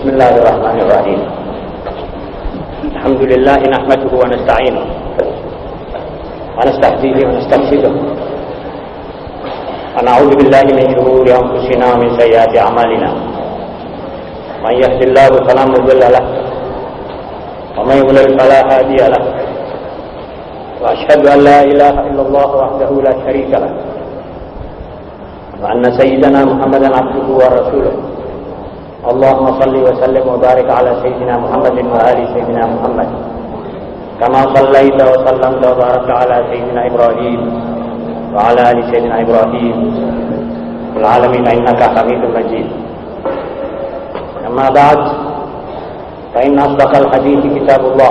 Bismillahirrahmanirrahim. Alhamdulillah nahmaduhu wa nasta'inuhu wa nasta'dihi wa nastaghfiruh. Wa na'udzu billahi min shururi anfusina wa min sayyiati a'malina. May yahdihillahu fala mudilla lahu wa may yudlil fala hadiya lahu. Wa asyhadu an la ilaha illallah wahdahu la syarika lahu. Wa anna sayyidana Muhammadan abduhu wa rasuluh. Allahumma salli wa sallim wa barik ala sayyidina Muhammadin wa ali sayyidina Muhammad kama sallaita wa sallamta wa barakta ala sayyidina Ibrahim wa ala ali sayyidina Ibrahim fil alamin innaka Hamidum Majid. Amma ba'd, fa inna asdaqal hadithi kitabullah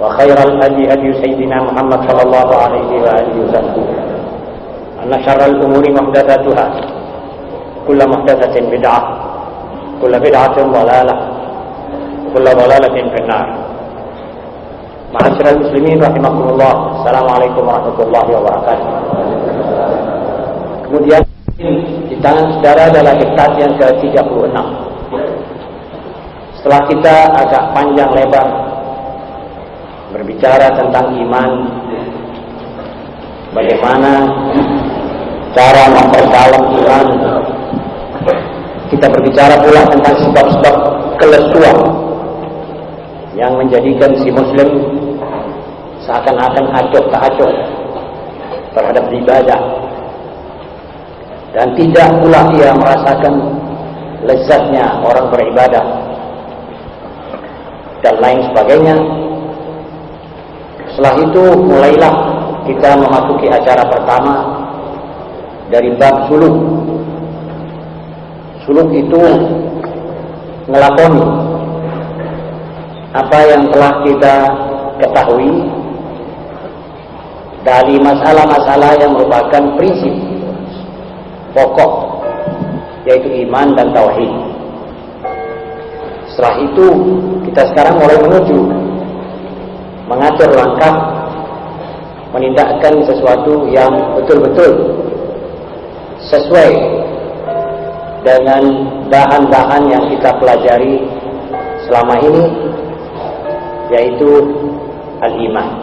wa khairal hadi hadi sayyidina Muhammad sallallahu alaihi wa alihi wasallam. Anna syarral umuri muhdatsatuha kullu muhdatsatin bid'ah kulla bid'atin dhalalah kulla dhalalatin finnar. Ma'asyiral muslimin rahimakumullah. Assalamualaikum warahmatullahi wabarakatuh. Kemudian di tangan saudara adalah diktat yang ke-36. Setelah kita agak panjang lebar berbicara tentang iman, bagaimana cara memperdalam iman, kita berbicara pula tentang sebab-sebab kelesuan yang menjadikan si muslim seakan-akan acuh tak acuh terhadap ibadah, dan tidak pula ia merasakan lezatnya orang beribadah dan lain sebagainya. Setelah itu mulailah kita memasuki acara pertama dari bab suluk. Suluk itu ngelakoni apa yang telah kita ketahui dari masalah-masalah yang merupakan prinsip pokok, yaitu iman dan tauhid. Setelah itu kita sekarang mulai menuju mengatur langkah menindakkan sesuatu yang betul-betul sesuai dengan bahan-bahan yang kita pelajari selama ini, yaitu al-iman.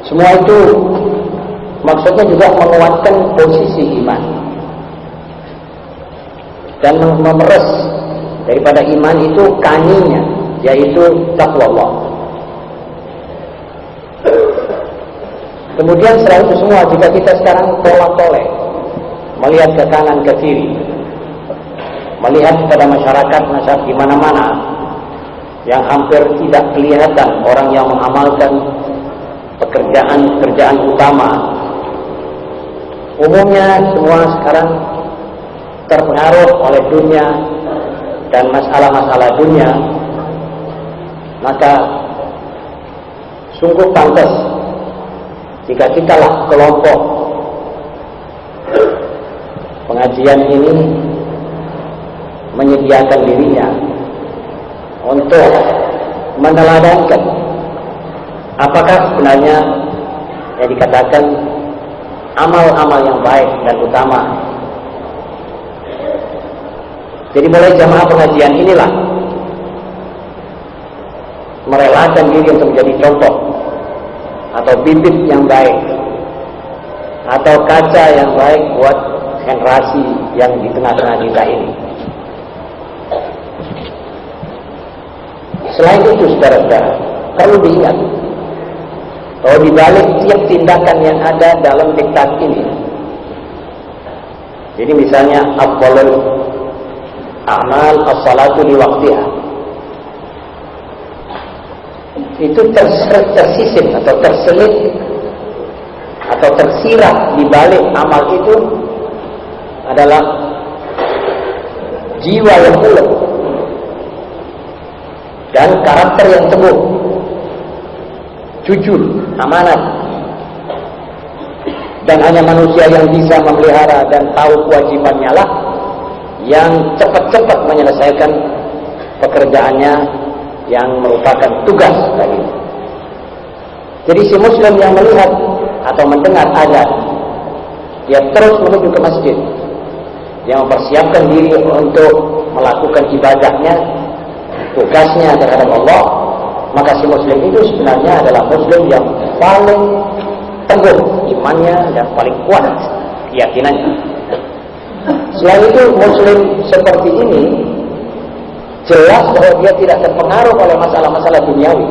Semua itu maksudnya juga menguatkan posisi iman dan memeres daripada iman itu kaninya, yaitu taqwa Allah. Kemudian setelah itu semua, jika kita sekarang tolak-toleh melihat ke kanan ke kiri, melihat kepada masyarakat di mana-mana yang hampir tidak kelihatan orang yang mengamalkan pekerjaan utama. Umumnya semua sekarang terpengaruh oleh dunia dan masalah-masalah dunia, maka sungguh pantas jika kitalah kelompok pengajian ini menyediakan dirinya untuk meneladankan apakah sebenarnya yang dikatakan amal-amal yang baik dan utama. Jadi mulai jamaah pengajian inilah merelakan diri untuk menjadi contoh atau bibit yang baik atau kaca yang baik buat generasi yang di tengah-tengah kita ini. Selain itu, saudara-saudara, perlu diingat bahwa di balik tiap tindakan yang ada dalam diktat ini, jadi misalnya afdhalul a'mal as-salatu li waqtiha, itu tersisip atau terselip atau tersirat di balik amal itu adalah jiwa yang ulet dan karakter yang teguh, jujur, amanat, dan hanya manusia yang bisa memelihara dan tahu kewajibannya lah yang cepat-cepat menyelesaikan pekerjaannya yang merupakan tugas bagi. Jadi si muslim yang melihat atau mendengar azan, dia terus menuju ke masjid yang mempersiapkan diri untuk melakukan ibadahnya, tugasnya terhadap Allah, maka si muslim itu sebenarnya adalah muslim yang paling teguh imannya dan paling kuat keyakinannya. Selain itu, muslim seperti ini jelas bahwa dia tidak terpengaruh oleh masalah-masalah duniawi.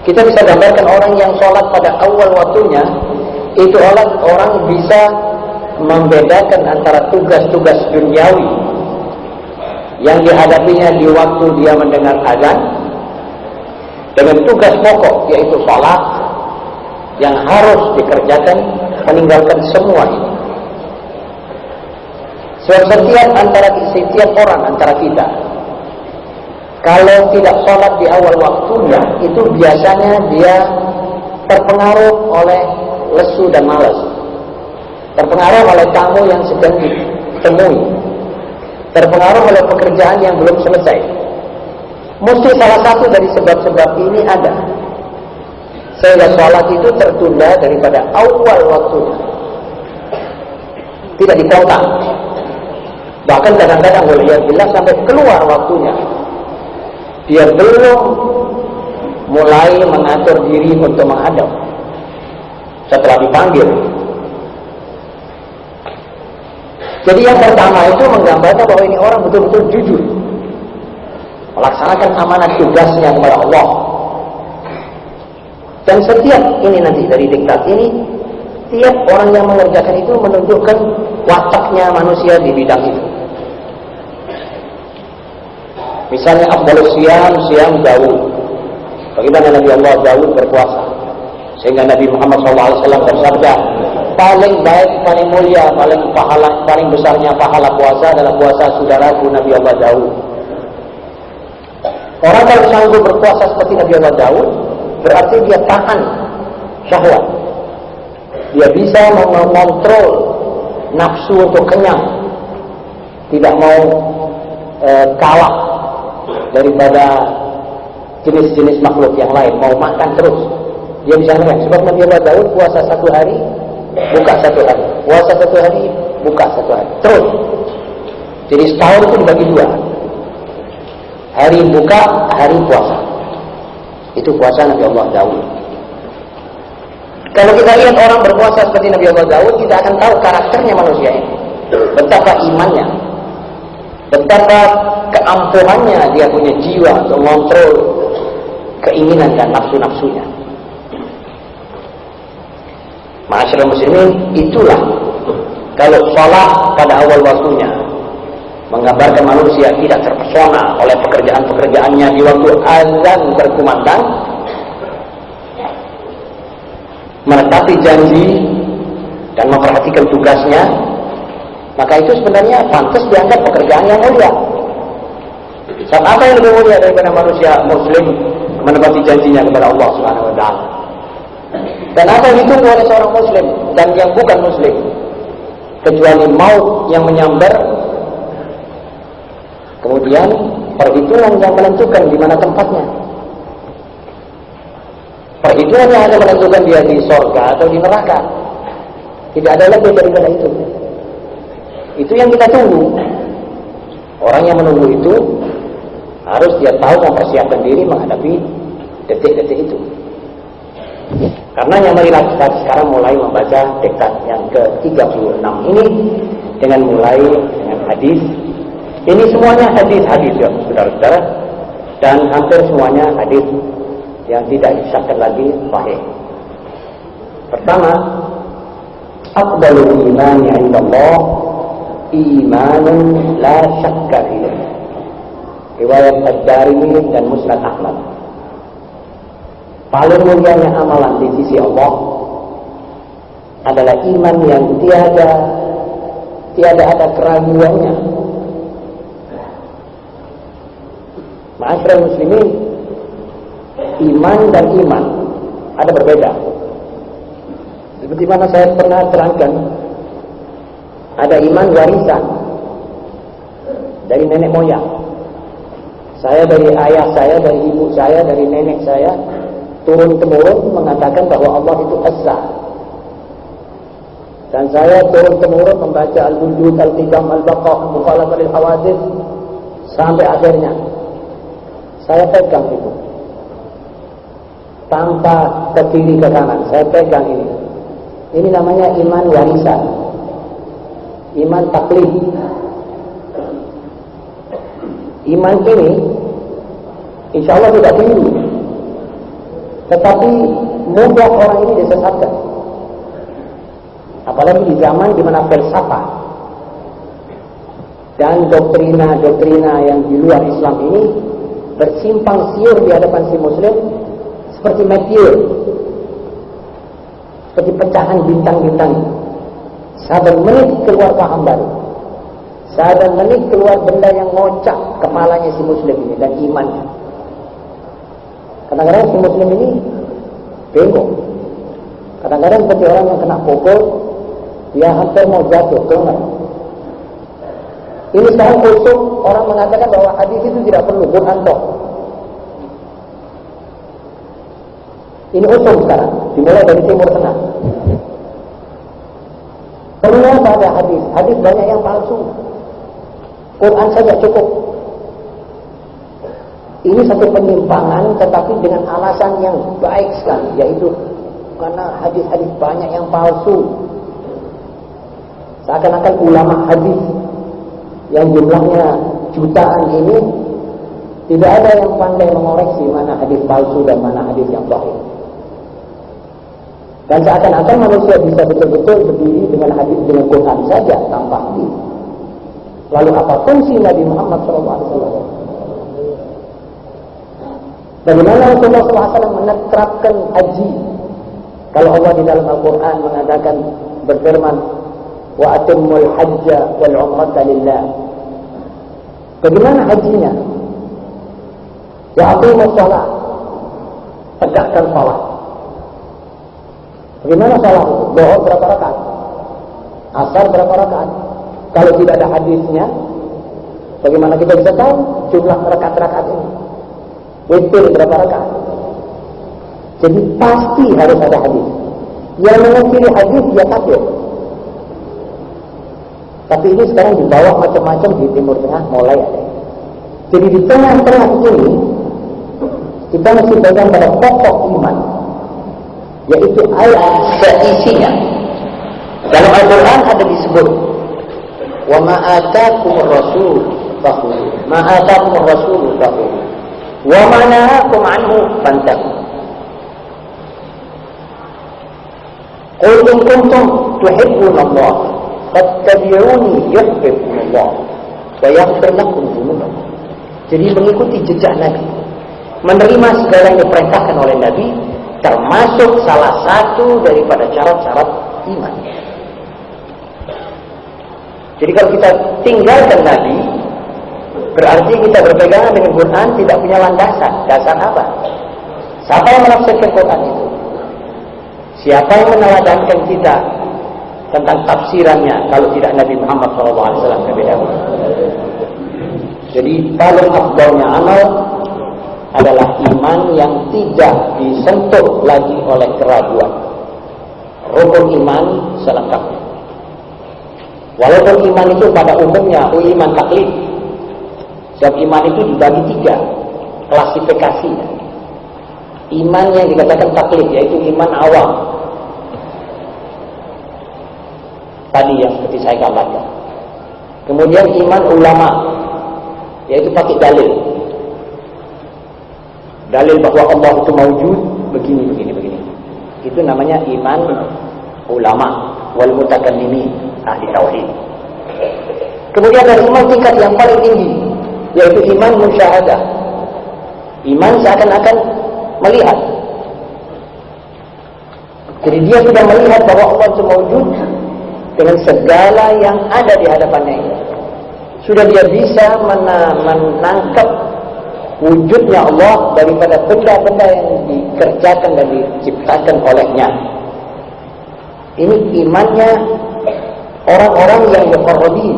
Kita bisa gambarkan orang yang sholat pada awal waktunya, itu orang bisa membedakan antara tugas-tugas duniawi yang dihadapinya di waktu dia mendengar azan dengan tugas pokok, yaitu sholat yang harus dikerjakan, meninggalkan semua ini. Sebab setiap orang antara kita, kalau tidak sholat di awal waktunya, itu biasanya dia terpengaruh oleh lesu dan malas, terpengaruh oleh tamu yang sedang ditemui, terpengaruh oleh pekerjaan yang belum selesai. Mesti salah satu dari sebab-sebab ini ada, sehingga sholat itu tertunda daripada awal waktunya, tidak dipotong. Bahkan kadang-kadang waliyadillah sampai keluar waktunya, dia belum mulai mengatur diri untuk menghadap setelah dipanggil. Jadi yang pertama itu menggambarkan bahwa ini orang betul-betul jujur melaksanakan amanat tugasnya kepada Allah. Dan setiap ini nanti dari diktat ini, tiap orang yang mengerjakan itu menunjukkan wataknya manusia di bidang itu. Misalnya afdhalus siyam Daud. Bagaimana Nabi Allah Daud berpuasa, sehingga Nabi Muhammad SAW bersabda, paling baik, paling mulia, paling besarnya pahala puasa adalah puasa saudaraku Nabi Allah Daud. Orang kalau sanggup berpuasa seperti Nabi Allah Daud, berarti dia tahan syahwat. Dia bisa mengontrol nafsu untuk kenyang, tidak mau kalah daripada jenis-jenis makhluk yang lain, mau makan terus. Dia bisa makan. Sebab Nabi Allah Daud puasa 1 hari, buka 1 hari, puasa 1 hari, buka 1 hari, terus. Jadi setahun itu dibagi 2, hari buka, hari puasa. Itu puasa Nabi Allah Daud. Kalau kita lihat orang berpuasa seperti Nabi Allah Daud, kita akan tahu karakternya manusia ini, betapa imannya, betapa keampuhannya, dia punya jiwa untuk mengontrol keinginan dan nafsu-nafsunya. Ma'asyiral muslimin, itulah kalau sholat pada awal waktunya menggambarkan manusia tidak terpesona oleh pekerjaan-pekerjaannya di waktu azan berkumandang, menepati janji dan memperhatikan tugasnya, maka itu sebenarnya pantas dianggap pekerjaan yang mulia. Sebab apa yang lebih mulia daripada manusia muslim menepati janjinya kepada Allah Subhanahu wa taala? Dan apa yang ditunggu oleh seorang muslim dan yang bukan muslim, kecuali maut yang menyambar, kemudian perhitungan yang menentukan di mana tempatnya. Perhitungan yang akan menentukan dia di surga atau di neraka. Tidak ada lebih daripada itu. Itu yang kita tunggu. Orang yang menunggu itu harus dia tahu mempersiapkan diri menghadapi detik-detik itu. Karenanya marilah kita sekarang mulai membaca diktat yang ke-36 ini dengan mulai dengan hadis. Ini semuanya hadis-hadis ya saudara-saudara, dan hampir semuanya hadis yang tidak disahkan lagi sahih. Pertama, afdalul imani 'indallah imanun la syakka fihi. Riwayat Ad-Darimi dan Musnad Ahmad. Paling mulianya amalan di sisi Allah adalah iman yang tiada ada keraguannya. Ma'asyiral muslimin, iman dan iman ada berbeda. Seperti mana saya pernah terangkan, ada iman warisan dari nenek moyang. Saya dari ayah saya, dari ibu saya, dari nenek saya, turun-temurun mengatakan bahwa Allah itu Esa. Dan saya turun-temurun membaca Al-Wujud, Al-Qidam, Al-Baqa, Al-Mukhalafah Al-Hawadith sampai akhirnya. Saya pegang itu. Tanpa ke kiri ke kanan, saya pegang ini. Ini namanya iman warisan. Iman taklid. Iman ini insya Allah tidak keliru. Tetapi mudah orang ini disesatkan. Apalagi di zaman di mana filsafat dan doktrina-doktrina yang di luar Islam ini bersimpang siur di hadapan si Muslim seperti meteor, seperti pecahan bintang-bintang. Saban menit keluar paham baru, saban menit keluar benda yang ngocak kepalanya si Muslim ini dan imannya. Kadang-kadang si Muslim ini bengong. Kadang-kadang seperti orang yang kena pukul, dia hampir mau jatuh, kelengar. Ini sekarang khusus orang mengatakan bahwa hadis itu tidak perlu, Quran toh. Ini usul sekarang, dimulai dari Timur Tengah. Perlu apa ada hadis? Hadis banyak yang palsu. Quran saja cukup. Ini satu penyimpangan, tetapi dengan alasan yang baik sekali, yaitu karena hadis-hadis banyak yang palsu. Seakan-akan ulama hadis yang jumlahnya jutaan ini tidak ada yang pandai mengoreksi mana hadis palsu dan mana hadis yang sahih. Dan seakan-akan manusia bisa betul-betul berdiri dengan hadis dengan Quran saja tanpa hadis. Lalu apa fungsi Nabi Muhammad SAW? Bagaimana Rasulullah SAW menerapkan haji? Kalau Allah di dalam Al-Quran mengatakan berfirman, wa atimmul hajja wal umrata lillah. Bagaimana hajinya? Wa aqimus shalah. Tegakkan salat. Bagaimana salat itu? Zuhur berapa rakaat? Asar berapa rakaat? Kalau tidak ada hadisnya, bagaimana kita bisa tahu jumlah rakaat-rakaat ini? Witir berapa rakaat? Jadi pasti harus ada hadis. Yang mengingkari hadis dia kafir. Tapi ini sekarang dibawa macam-macam di Timur Tengah mulai ada. Jadi di tengah-tengah ini kita mesti pegang pada pokok iman, yaitu ayat seisinya. Dalam Al-Quran ada disebut, wa ma atakumur rasul fakhudhu, ma atakumur rasul fakhudhu, wa ma nahakum anhu fantahu. Qul in kuntum tuhibbuna Allah fattabi'uni yuhibbukum Allah wa yaghfir lakum dzunubakum. Jadi mengikuti jejak Nabi, menerima segala yang diperintahkan oleh Nabi, termasuk salah satu daripada syarat-syarat iman. Jadi kalau kita tinggalkan Nabi, berarti kita berpegangan dengan Quran tidak punya landasan. Dasar apa? Siapa yang menafsirkan Quran itu? Siapa yang meneladankan kita tentang tafsirannya kalau tidak Nabi Muhammad SAW lebih dahulu? Jadi paling afdalnya amal adalah iman yang tidak disentuh lagi oleh keraguan. Rukun iman selengkapnya. Walaupun iman itu pada umumnya iman taklid. Sebab iman itu dibagi 3 klasifikasinya. Iman yang dikatakan taklid yaitu iman awam. Tadi yang seperti saya gambarkan. Kemudian iman ulama, yaitu pakai dalil. Dalil bahwa Allah itu mawjud begini. Itu namanya iman ulama wal mutakallimin, ahli tauhid. Kemudian ada iman tingkat yang paling tinggi, yaitu iman musyahadah. Iman seakan-akan melihat. Jadi dia sudah melihat bahwa Allah itu mawjud dengan segala yang ada di hadapannya ini. Sudah dia bisa menangkap wujudnya Allah daripada benda-benda yang dikerjakan dan diciptakan olehnya. Ini imannya orang-orang yang muqarrabin.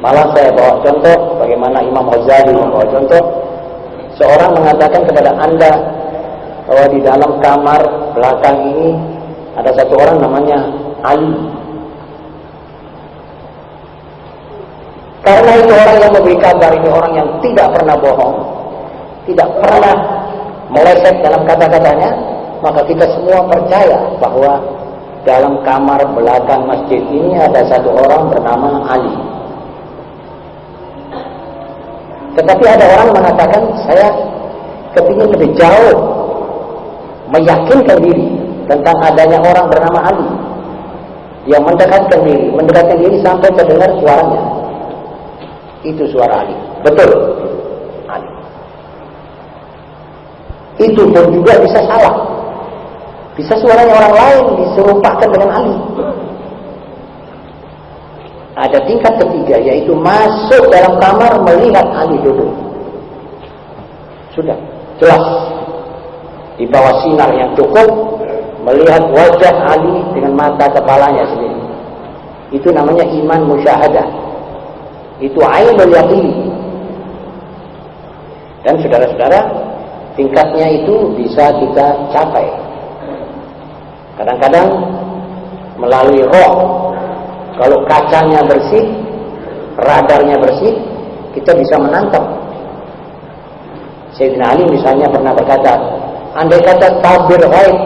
Malah saya bawa contoh bagaimana Imam Ghazali membawa contoh. Seorang mengatakan kepada Anda bahwa di dalam kamar belakang ini Ada satu orang namanya Ali. Karena itu orang yang memberi kabar, ini orang yang tidak pernah bohong, tidak pernah meleset dalam kata-katanya, maka kita semua percaya bahwa dalam kamar belakang masjid ini ada satu orang bernama Ali. Tetapi ada orang mengatakan, saya kepingin lebih jauh meyakinkan diri tentang adanya orang bernama Ali. Dia mendekatkan diri sampai terdengar suaranya. Itu suara Ali. Betul, Ali. Itu pun juga bisa salah. Bisa suaranya orang lain diserupakan dengan Ali. Ada tingkat ketiga, yaitu masuk dalam kamar melihat Ali duduk. Sudah jelas di bawah sinar yang cukup melihat wajah Ali dengan mata kepalanya sendiri. Itu namanya iman musyahadah. Itu ainul yaqin. Dan saudara-saudara, tingkatnya itu bisa kita capai. Kadang-kadang melalui roh. Kalau kacanya bersih, radarnya bersih, kita bisa menangkap. Sayyidina Ali misalnya pernah berkata, andai kata tabir ghaib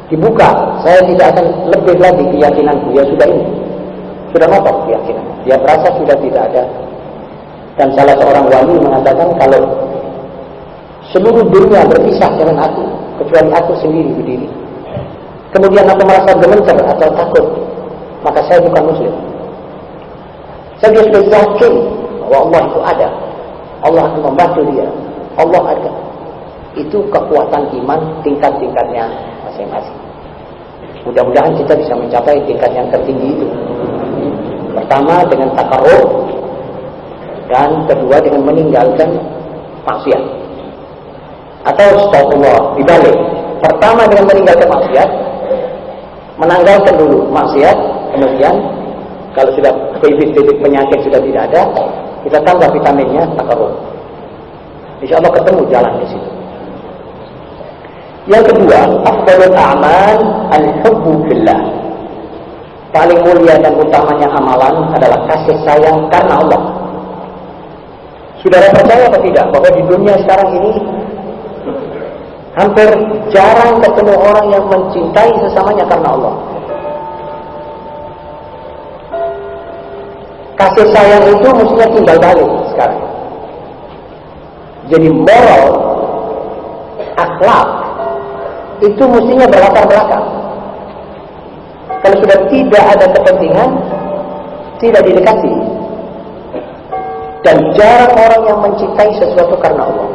dibuka, saya tidak akan lebih lagi keyakinanku. Ya sudah ini, sudah ngotot keyakinan. Dia merasa sudah tidak ada. Dan salah seorang wali mengatakan, kalau seluruh dunia berpisah dengan aku, kecuali aku sendiri berdiri, kemudian aku merasa gemeter atau takut, maka saya bukan muslim. Saya sudah yakin bahwa Allah itu ada, Allah akan membantu dia, Allah ada. Itu kekuatan iman tingkat-tingkatnya masing-masing. Mudah-mudahan kita bisa mencapai tingkat yang tertinggi itu. Pertama dengan takarrub, dan kedua dengan meninggalkan maksiat. Atau astagfirullah, dibalik. Pertama dengan meninggalkan maksiat, menanggalkan dulu maksiat, kemudian kalau sudah bibit-bibit penyakit sudah tidak ada, kita tambah vitaminnya takarrub. Insya Allah ketemu jalan di situ. Yang kedua, afdalul a'mal al-hubbu fillah. Paling mulia dan utamanya amalan adalah kasih sayang karena Allah. Saudara percaya atau tidak bahwa di dunia sekarang ini hampir jarang ketemu orang yang mencintai sesamanya karena Allah. Kasih sayang itu mestinya timbal balik sekarang. Jadi moral, akhlak itu mestinya berlatar belakang. Kalau sudah tidak ada kepentingan, tidak didekati. Dan jarang orang yang mencintai sesuatu karena Allah.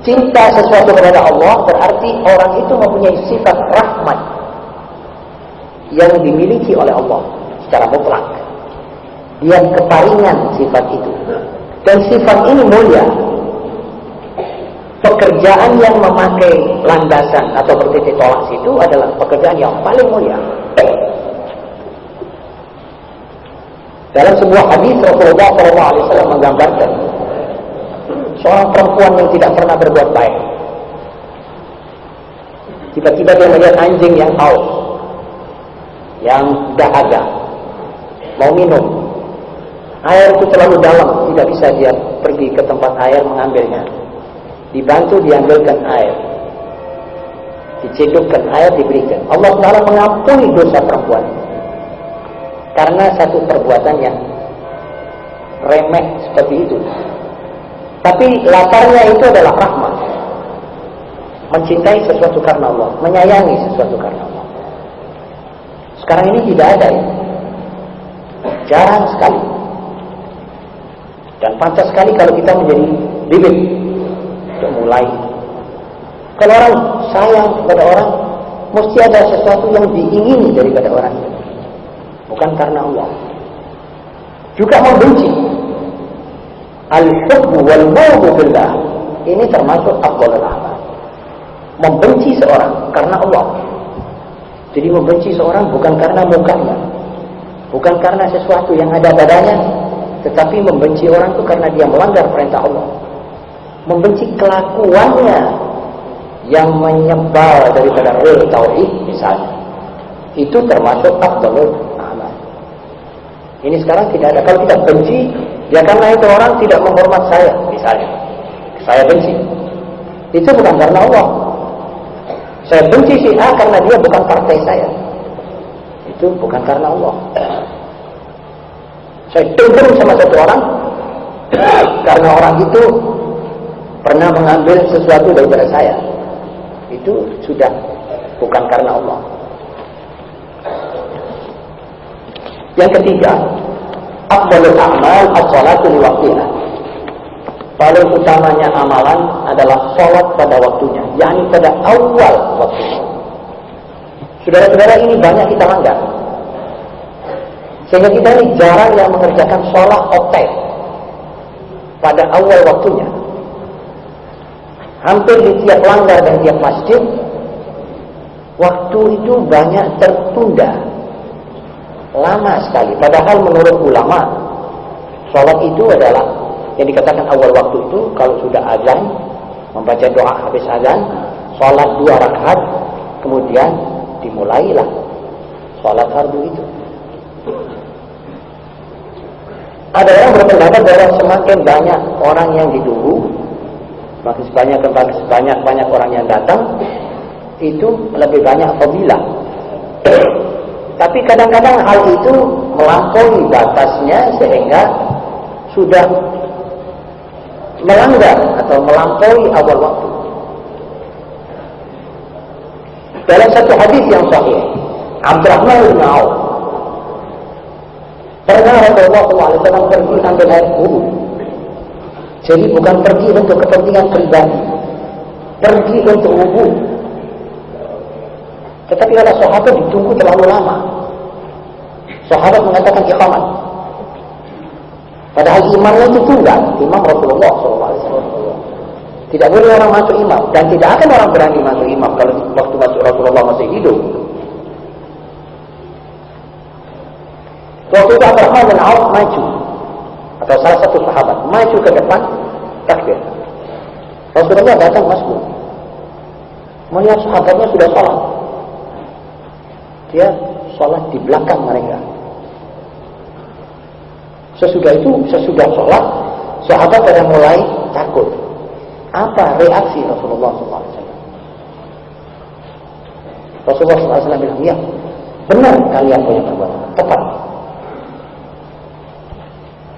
Cinta sesuatu kepada Allah berarti orang itu mempunyai sifat rahmat yang dimiliki oleh Allah secara mutlak. Dia keparingan sifat itu. Dan sifat ini mulia. Pekerjaan yang memakai landasan atau bertitik tolak situ adalah pekerjaan yang paling mulia. Dalam sebuah hadis Rasulullah SAW menggambarkan seorang perempuan yang tidak pernah berbuat baik. Tiba-tiba dia melihat anjing yang haus, yang dahaga, mau minum. Air itu terlalu dalam, tidak bisa dia pergi ke tempat air mengambilnya. Dibantu diambilkan air, dicedokkan air, diberikan. Allah Ta'ala mengampuni dosa perempuan karena satu perbuatan yang remeh seperti itu. Tapi latarnya itu adalah rahmat, mencintai sesuatu karena Allah, menyayangi sesuatu karena Allah. Sekarang ini tidak ada ya, jarang sekali. Dan pantas sekali kalau kita menjadi bibit untuk mulai. Kalau orang sayang kepada orang, mesti ada sesuatu yang diingini daripada orang, bukan karena Allah. Juga membenci. Al-hubbu wal bughdu billah. Ini termasuk afdhalul a'mal. Membenci seorang karena Allah. Jadi membenci seorang bukan karena mukanya, bukan karena sesuatu yang ada padanya, tetapi membenci orang itu karena dia melanggar perintah Allah. Membenci kelakuannya yang menyebal daripada real tauhid misalnya, itu termasuk afdalul amal. Ini sekarang tidak ada. Kalau kita benci, ya karena itu orang tidak menghormat saya misalnya, saya benci, itu bukan karena Allah. Saya benci si A karena dia bukan partai saya, itu bukan karena Allah. Saya dendam sama satu orang karena orang itu pernah mengambil sesuatu daripada saya, itu sudah bukan karena Allah. Yang ketiga, afdalul a'mal as-salatu li waqtiha. Paling utamanya amalan adalah salat pada waktunya, yakni pada awal waktunya. Saudara-saudara, ini banyak kita langgar. Sehingga kita ini jarang yang mengerjakan salat otek pada awal waktunya. Hampir di tiap langgar dan tiap masjid, waktu itu banyak tertunda. Lama sekali. Padahal menurut ulama, sholat itu adalah yang dikatakan awal waktu itu, kalau sudah azan, membaca doa habis azan, sholat 2 rakaat, kemudian dimulailah sholat fardu itu. Ada yang berpendapat bahwa semakin banyak orang yang ditunggu, makin banyak orang yang datang, itu lebih banyak fadilah. Tapi kadang-kadang hal itu melampaui batasnya sehingga sudah melanggar atau melampaui awal waktu. Dalam satu hadis yang sahih, Abdurrahman bin Auf pernah Rasulullah SAW pergi ambil air wudu. Jadi bukan pergi untuk kepentingan pribadi, pergi untuk wudu. Tetapi oleh sahabat ditunggu terlalu lama. Sahabat mengatakan iqamat. Padahal imamnya itu tunggal, imam Rasulullah SAW. Tidak boleh orang masuk imam, dan tidak akan orang berani masuk imam kalau waktu masuk Rasulullah masih hidup. Waktu itu Abdurrahman bin Auf maju, atau salah satu sahabat maju ke depan takbir. Rasulullah datang masuk, melihat sahabatnya sudah sholat. Dia sholat di belakang mereka. Sesudah sholat, sahabat pada mulai takut. Apa reaksi Rasulullah SAW? Rasulullah SAW bilang, ya, benar kalian punya perbuatan, tepat.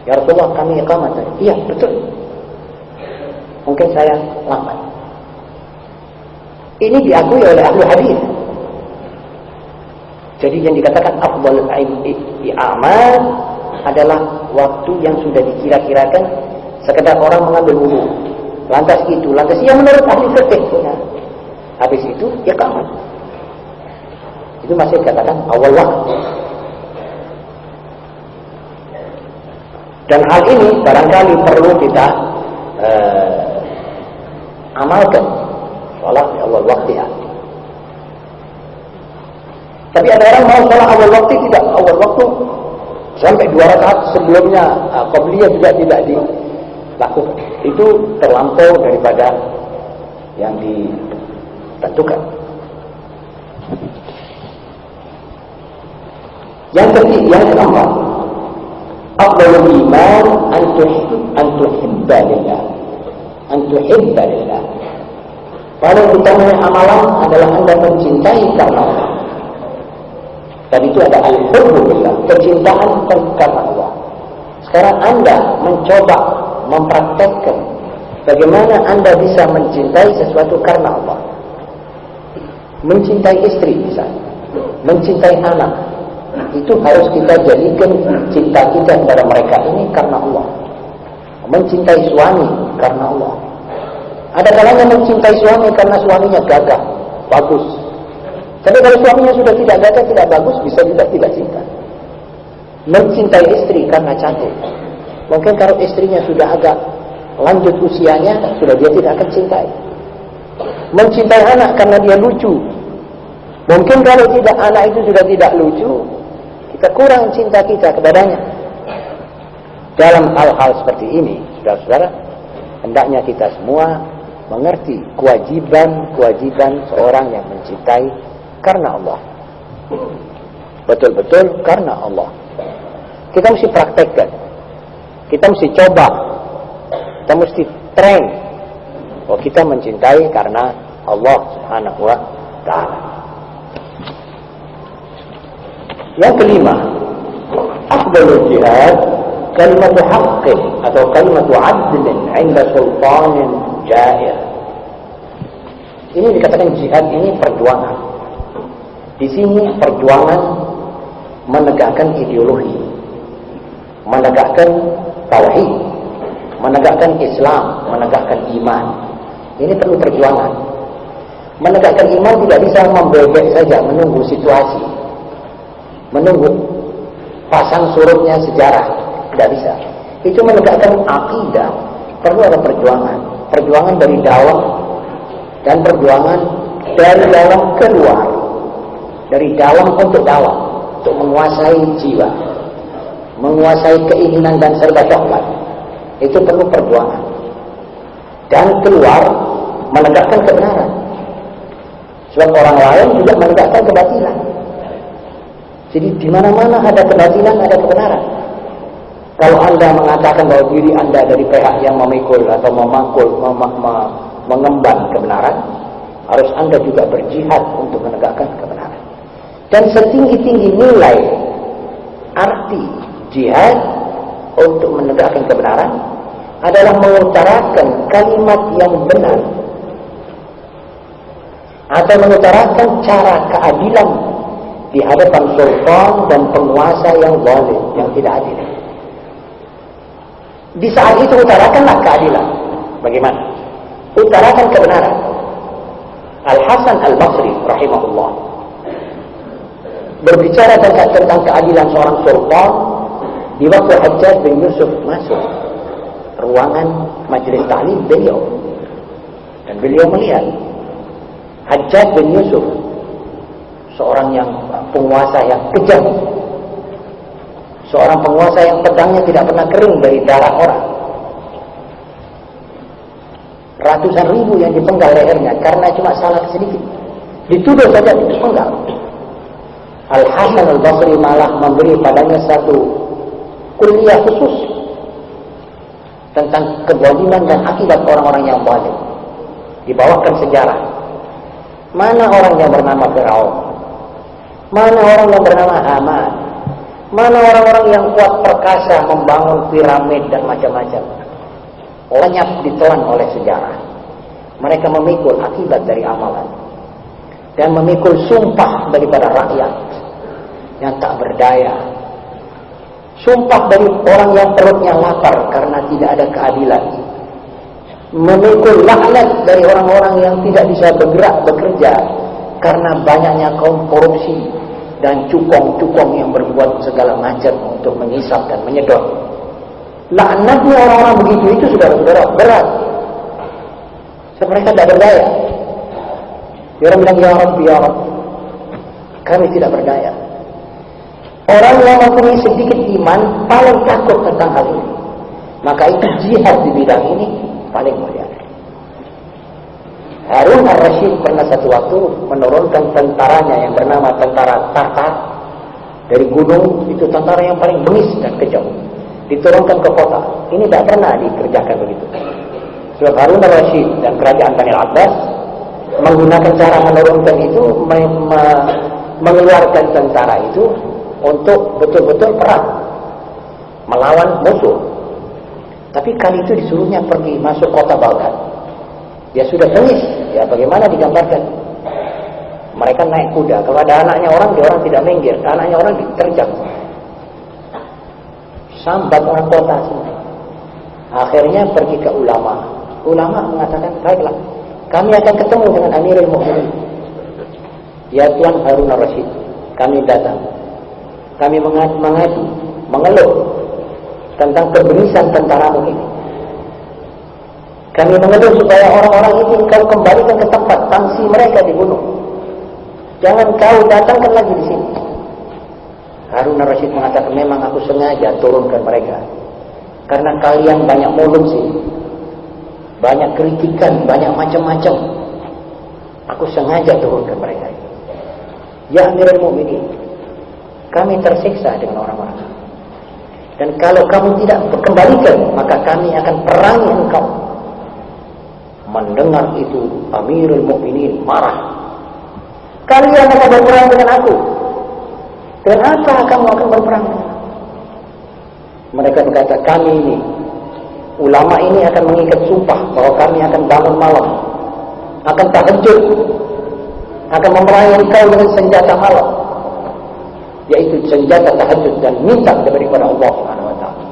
Ya Rasulullah, kami iqamat. Iya, betul. Mungkin saya lambat. Ini diakui oleh ahli hadis. Jadi yang dikatakan afdalul amal adalah waktu yang sudah dikira-kirakan, sekedar orang mengambil wudu. Lantas yang menurut ahli fikih punya. Habis itu iqamah. Itu masih dikatakan awal waktu. Dan hal ini barangkali perlu kita amalkan. Salat di awal waktu ya. Tapi ada orang mau salat awal waktu, tidak awal waktu sampai 2 rakaat sebelumnya qabliyah juga tidak dilakukan. Itu terlampau daripada yang ditentukan. Yang keempat, afdalul iman an tuhibba lillah. An tuhibba lillah. Paling utamanya amalan adalah Anda mencintai karena Allah. Tadi itu ada al-hubbu billah, kecintaan karena Allah. Sekarang Anda mencoba mempraktekkan bagaimana Anda bisa mencintai sesuatu karena Allah. Mencintai istri misalnya, mencintai anak, itu harus kita jadikan cinta kita kepada mereka ini karena Allah. Mencintai suami karena Allah. Ada kalanya mencintai suami karena suaminya gagah, bagus. Tapi kalau suaminya sudah tidak gagah, tidak bagus, bisa juga tidak cinta. Mencintai istri karena cantik. Mungkin kalau istrinya sudah agak lanjut usianya, sudah dia tidak akan cintai. Mencintai anak karena dia lucu. Mungkin kalau tidak, anak itu sudah tidak lucu, kita kurang cinta kita kepadanya. Dalam hal-hal seperti ini, saudara-saudara, hendaknya kita semua mengerti kewajiban seorang yang mencintai karena Allah. Betul-betul karena Allah. Kita mesti praktekkan. Kita mesti coba. Kita mesti train. Oh, kita mencintai karena Allah Subhanahu wa ta'ala. Yang kelima, afdalul jihad kalimatu haqqin atau kalimatu adlin 'inda sultanin jair. Ini dikatakan jihad ini perjuangan. Di sini perjuangan menegakkan ideologi, menegakkan tauhid, menegakkan Islam, menegakkan iman. Ini perlu perjuangan. Menegakkan iman tidak bisa membebek saja menunggu situasi, menunggu pasang surutnya sejarah, tidak bisa. Itu menegakkan akidah perlu ada perjuangan, perjuangan dari dalam dan perjuangan dari dalam keluar, dari dalam untuk dalam, untuk menguasai jiwa, menguasai keinginan dan serba coklat. Itu perlu perjuangan. Dan keluar menegakkan kebenaran. Sebab orang lain juga menegakkan kebatilan. Jadi di mana-mana ada kebatilan, ada kebenaran. Kalau Anda mengatakan bahwa diri Anda dari pihak yang memikul atau mengemban kebenaran, harus Anda juga berjihad untuk menegakkan kebenaran. Dan setinggi-tinggi nilai arti jihad untuk menegakkan kebenaran adalah mengutarakan kalimat yang benar atau mengutarakan cara keadilan di hadapan sultan dan penguasa yang zalim, yang tidak adil. Di saat itu utarakanlah keadilan. Bagaimana? Utarakan kebenaran. Al-Hasan Al-Basri rahimahullah berbicara tentang keadilan seorang sultan di waktu Hajjaj bin Yusuf masuk ruangan majelis ta'lim beliau, dan beliau melihat Hajjaj bin Yusuf seorang yang penguasa yang kejam, seorang penguasa yang pedangnya tidak pernah kering dari darah orang. Ratusan ribu yang dipenggal lehernya karena cuma salah sedikit, dituduh saja dipenggal. Al-Hasan Al-Basri malah memberi padanya satu kuliah khusus tentang kezaliman dan akibat orang-orang yang zalim. Dibawakan sejarah. Mana orang yang bernama Firaun? Mana orang yang bernama Haman? Mana orang-orang yang kuat perkasa membangun piramid dan macam-macam? Lenyap ditelan oleh sejarah. Mereka memikul akibat dari amalan dan memikul sumpah daripada rakyat yang tak berdaya, sumpah dari orang yang perutnya lapar karena tidak ada keadilan, memikul laknat dari orang-orang yang tidak bisa bergerak bekerja karena banyaknya kaum korupsi dan cukong-cukong yang berbuat segala macam untuk menyisap dan menyedot. Laknatnya orang-orang begitu itu saudara-saudara berat. Sebab mereka tidak berdaya. Orang bilang, ya Rabbi, ya Rabbi, kami tidak berdaya. Orang yang mempunyai sedikit iman paling takut tentang hal ini. Maka itu jihad di bidang ini paling mulia. Harun Ar-Rasyid pernah satu waktu menurunkan tentaranya yang bernama tentara Tartar dari gunung. Itu tentara yang paling bengis dan kejam, diturunkan ke kota. Ini tidak pernah dikerjakan begitu. Sebab Harun Ar-Rasyid dan kerajaan Bani Abbas menggunakan cara menurunkan itu, mengeluarkan tentara itu untuk betul-betul perang melawan musuh. Tapi kali itu disuruhnya pergi masuk kota Baghdad. Dia sudah bengis. Ya bagaimana digambarkan? Mereka naik kuda. Kalau ada anaknya orang, dia orang tidak minggir. Anaknya orang diterjang. Sambat orang kota semua. Akhirnya pergi ke ulama. Ulama mengatakan, baiklah, kami akan ketemu dengan Amirul Mukminin. Ya Tuan Harun Ar-Rasyid, kami datang. Kami mengadu, mengeluh tentang kebengisan tentaramu ini. Kami mengeluh supaya orang-orang ini kau kembalikan ke tempat tangsi mereka di gunung. Jangan kau datangkan lagi di sini. Harun Ar-Rasyid mengatakan, memang aku sengaja turunkan mereka karena kalian banyak mulut sini. banyak kritikan, banyak macam-macam. Aku sengaja turun ke mereka. Ya Amirul Mukminin, kami tersiksa dengan orang-orang. Dan kalau kamu tidak kembalikan, maka kami akan perangi engkau. Mendengar itu, Amirul Mukminin marah. Kalian akan berperang dengan aku. Dengan apa kamu akan berperang dengan aku? Mereka berkata, kami ini, ulama ini akan mengikat sumpah bahwa kami akan bangun malam, akan tahajud, akan memerangi engkau dengan senjata malam, yaitu senjata tahajud, dan minta daripada Allah Subhanahu wa taala.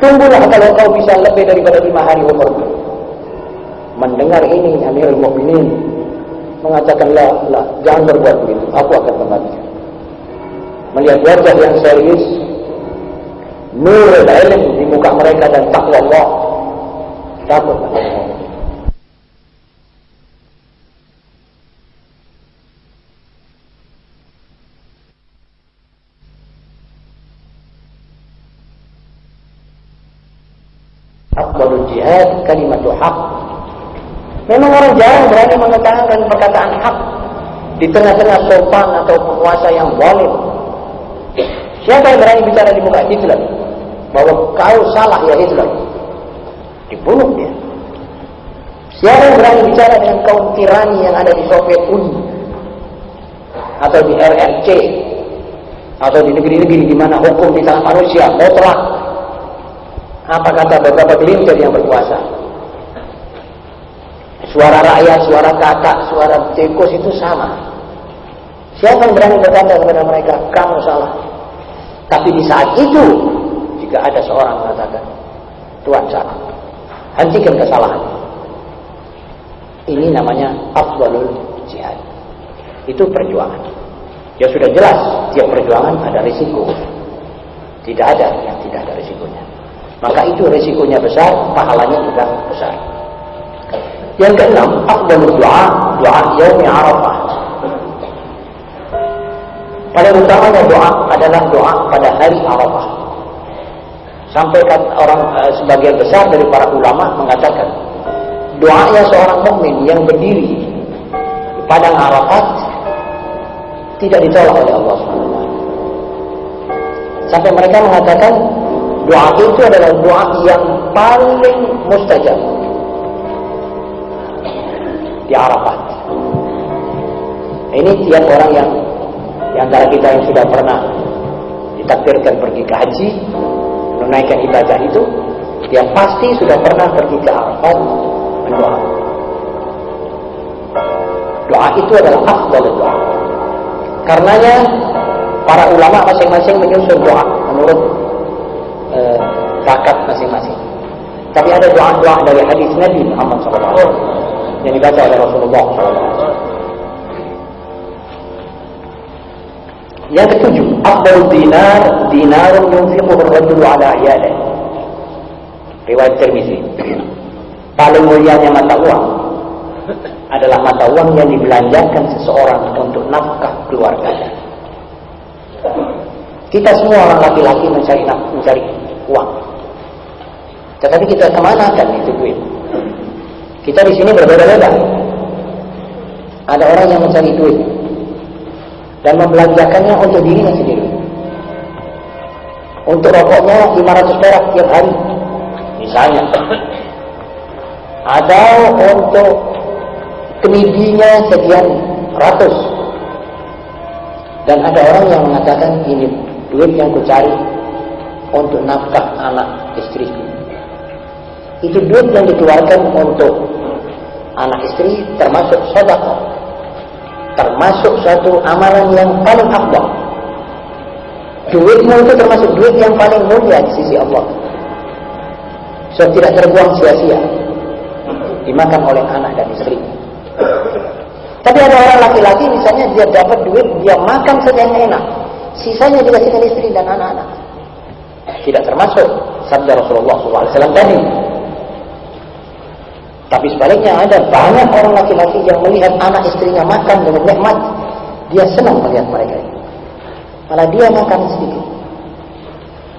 Tunggulah kalau kau bisa lebih daripada 5 hari umur. Mendengar ini Amirul Mukminin mengatakan, la, jangan berbuat begitu, aku akan kembali. Melihat wajah yang serius, nur ilmu di muka mereka dan takwa Allah, takut Allah. Afdalul jihad kalimatu haq. Memang orang jarang berani mengatakan perkataan hak di tengah-tengah sultan atau penguasa yang zalim. Siapa yang berani bicara di muka Hitler bahwa kau salah ya Hitler? Dibunuh dia. Siapa yang berani bicara dengan kaum tirani yang ada di Soviet Uni atau di RRC atau di negeri-negeri di mana hukum di tangan manusia mutlak? Apa kata beberapa gelintir yang berkuasa? Suara rakyat, suara kakak, suara tikus itu sama. Siapa yang berani berkata kepada mereka, kamu salah? Tapi di saat itu, jika ada seorang mengatakan, Tuhan salah, hentikan kesalahan. Ini namanya afdalul jihad. Itu perjuangan. Ya sudah jelas, tiap perjuangan ada risiko. Tidak ada yang tidak ada risikonya. Maka itu risikonya besar, pahalanya juga besar. Yang keenam, afdalul doa, doa yaumi Arafah. Paling utamanya doa adalah doa pada hari Arafah. Sampai sebagian besar dari para ulama mengatakan, doanya seorang mukmin yang berdiri di padang Arafat tidak ditolak oleh Allah SWT. Sampai mereka mengatakan doa itu adalah doa yang paling mustajab di Arafat. Ini tiap orang yang di antara kita yang sudah pernah ditakdirkan pergi ke haji, menunaikan ibadah itu, dia pasti sudah pernah pergi ke Arafat mendoa. Doa itu adalah afdal doa. Karenanya para ulama masing-masing menyusun doa menurut bakat masing-masing. Tapi ada doa-doa dari hadis Nabi Muhammad SAW yang dibaca oleh Rasulullah SAW. Yang ketujuh, afdalud dinar dinarun yunfiquhu ar-rajulu ala iyalihi. Riwayat Tirmizi. Paling mulianya mata uang adalah mata uang yang dibelanjakan seseorang untuk nafkah keluarganya. Kita semua orang laki-laki mencari uang. Tetapi kita kemana kan itu duit? Kita di sini berbeda-beda. Ada orang yang mencari duit dan membelanjakannya untuk dirinya sendiri. Untuk rokoknya 500 perak tiap hari, misalnya. Atau untuk kemidinya sekian ratus. Dan ada orang yang mengatakan, ini duit yang kucari untuk nafkah anak istriku. Itu duit yang dikeluarkan untuk anak istri termasuk sedekah, termasuk suatu amalan yang paling afdal. Duitmu itu termasuk duit yang paling mulia di sisi Allah. So tidak terbuang sia-sia, dimakan oleh anak dan istri. Tapi ada orang laki-laki misalnya dia dapat duit, dia makan saja yang enak, sisanya dikasihkan istri dan anak-anak. Tidak termasuk sabda Rasulullah SAW tadi. Tapi sebaliknya ada banyak orang laki-laki yang melihat anak istrinya makan dengan nikmat, dia senang melihat mereka ini. Malah dia makan sedikit.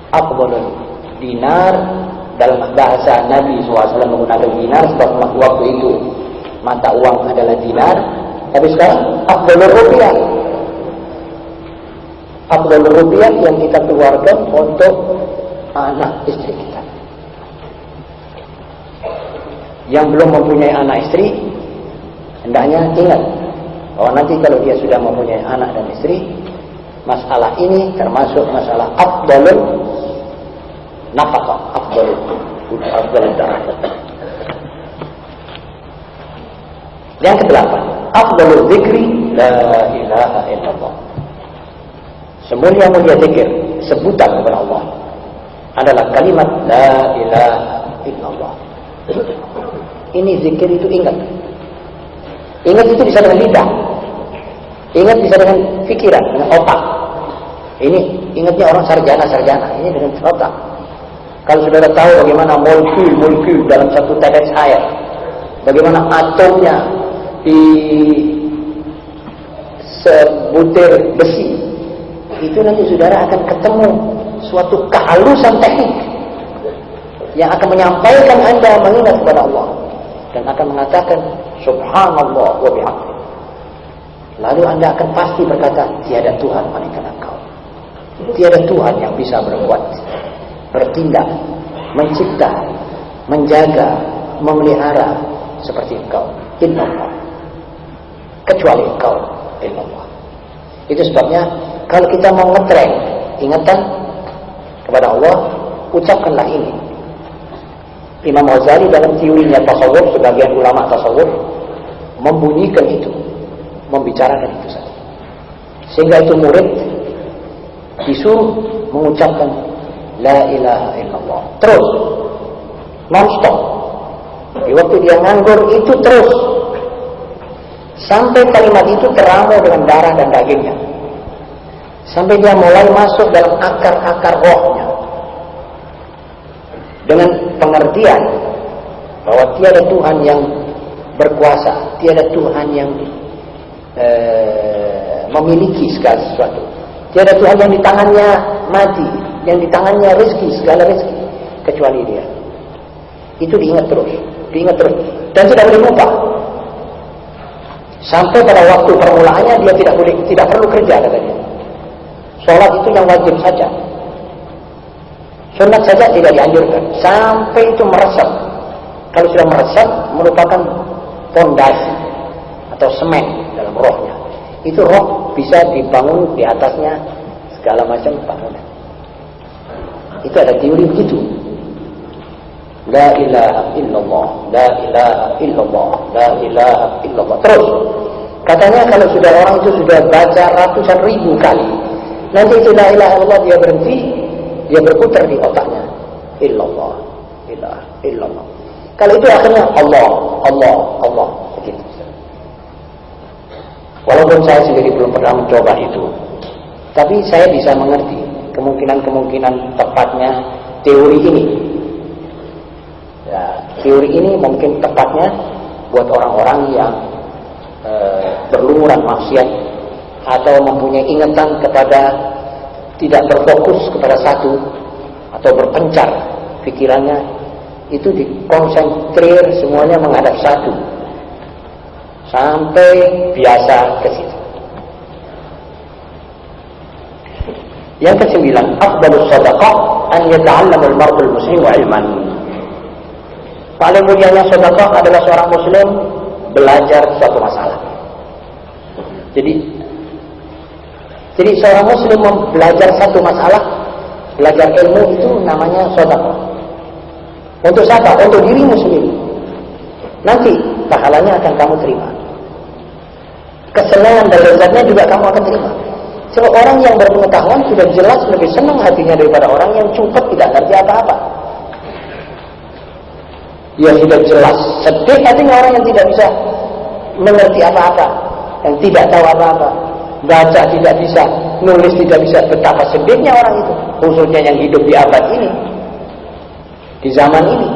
Afdalul dinar dalam bahasa Nabi SAW menggunakan dinar, sebab waktu itu mata uang adalah dinar. Tapi sekarang afdalur rupiah, afdalur rupiah yang kita keluarkan untuk anak istri kita. Yang belum mempunyai anak istri, hendaknya ingat bahwa nanti kalau dia sudah mempunyai anak dan istri, masalah ini termasuk masalah afdalul nafaqah, afdalul darajat. Yang kedelapan, afdalul dzikri la ilaha illallah. Semulia-mulia zikir, sebutan kepada Allah adalah kalimat la ilaha illallah. Ini zikir itu ingat. Ingat itu bisa dengan lidah. Ingat bisa dengan pikiran, dengan otak. Ini ingatnya orang sarjana. Ini dengan otak. Kalau saudara tahu bagaimana molekul dalam satu tetes air, bagaimana atomnya di sebutir besi, itu nanti saudara akan ketemu suatu kehalusan teknik yang akan menyampaikan Anda mengingat kepada Allah dan akan mengatakan subhanallah wa bihamdihi. Lalu Anda akan pasti berkata, tiada Tuhan melainkan Engkau. Tiada Tuhan yang bisa berbuat, bertindak, mencipta, menjaga, memelihara seperti Engkau. Illallah. Kecuali Engkau. Illallah. Itu sebabnya kalau kita mau ngetrend ingatan kepada Allah, ucapkanlah ini. Imam Ghazali dalam teorinya tasawuf, sebagian ulama tasawuf membunyikan itu, membicarakan itu saja. Sehingga itu murid disuruh mengucapkan la ilaha illallah terus, non-stop. Di waktu dia nganggur itu terus, sampai kalimat itu teramu dengan darah dan dagingnya, sampai dia mulai masuk dalam akar-akar rohnya, dengan pengertian bahwa tiada Tuhan yang berkuasa, tiada Tuhan yang memiliki segala sesuatu, tiada Tuhan yang di tangannya mati, yang di tangannya rezeki, segala rezeki, kecuali Dia. Itu diingat terus dan tidak boleh lupa. Sampai pada waktu permulaannya dia tidak perlu kerja katanya. Sholat itu yang wajib saja, sunat saja tidak dianjurkan, sampai itu meresap. Kalau sudah meresap, merupakan fondasi atau semen dalam rohnya. Itu roh bisa dibangun di atasnya segala macam bangunan. Itu ada teori begitu. La ilaha illallah, la ilaha illallah, la ilaha illallah. Terus, katanya kalau sudah orang itu sudah baca ratusan ribu kali, nanti itu la ilaha illallah dia berhenti, dia berputar di otaknya. Illallah, ilaha illallah. Kalau itu akhirnya Allah, Allah, Allah. Begitu. Walaupun saya sendiri belum pernah mencoba itu, tapi saya bisa mengerti kemungkinan tepatnya teori ini. Ya, teori ini mungkin tepatnya buat orang-orang yang berlumuran maksiat atau mempunyai ingatan kepada tidak berfokus kepada satu atau berpencar pikirannya, itu dikonsentrir semuanya menghadap satu sampai biasa ke situ. Yang kesembilan, afdalus shadaqah an yata'allama al-mar'ul muslimu ilman. Paling mulianya sedekah adalah seorang muslim belajar suatu masalah. Jadi seorang muslim belajar satu masalah, belajar ilmu, itu namanya sedekah. Untuk siapa? Untuk dirimu sendiri. Nanti pahalanya akan kamu terima. Kesenangan dan lezatnya juga kamu akan terima. Sebab orang yang berpengetahuan sudah jelas lebih senang hatinya daripada orang yang cupet tidak ngerti apa-apa. Dia sudah jelas sedih hatinya orang yang tidak bisa mengerti apa-apa, yang tidak tahu apa-apa, baca tidak bisa, nulis tidak bisa. Betapa sedihnya orang itu, khususnya yang hidup di abad ini, di zaman ini.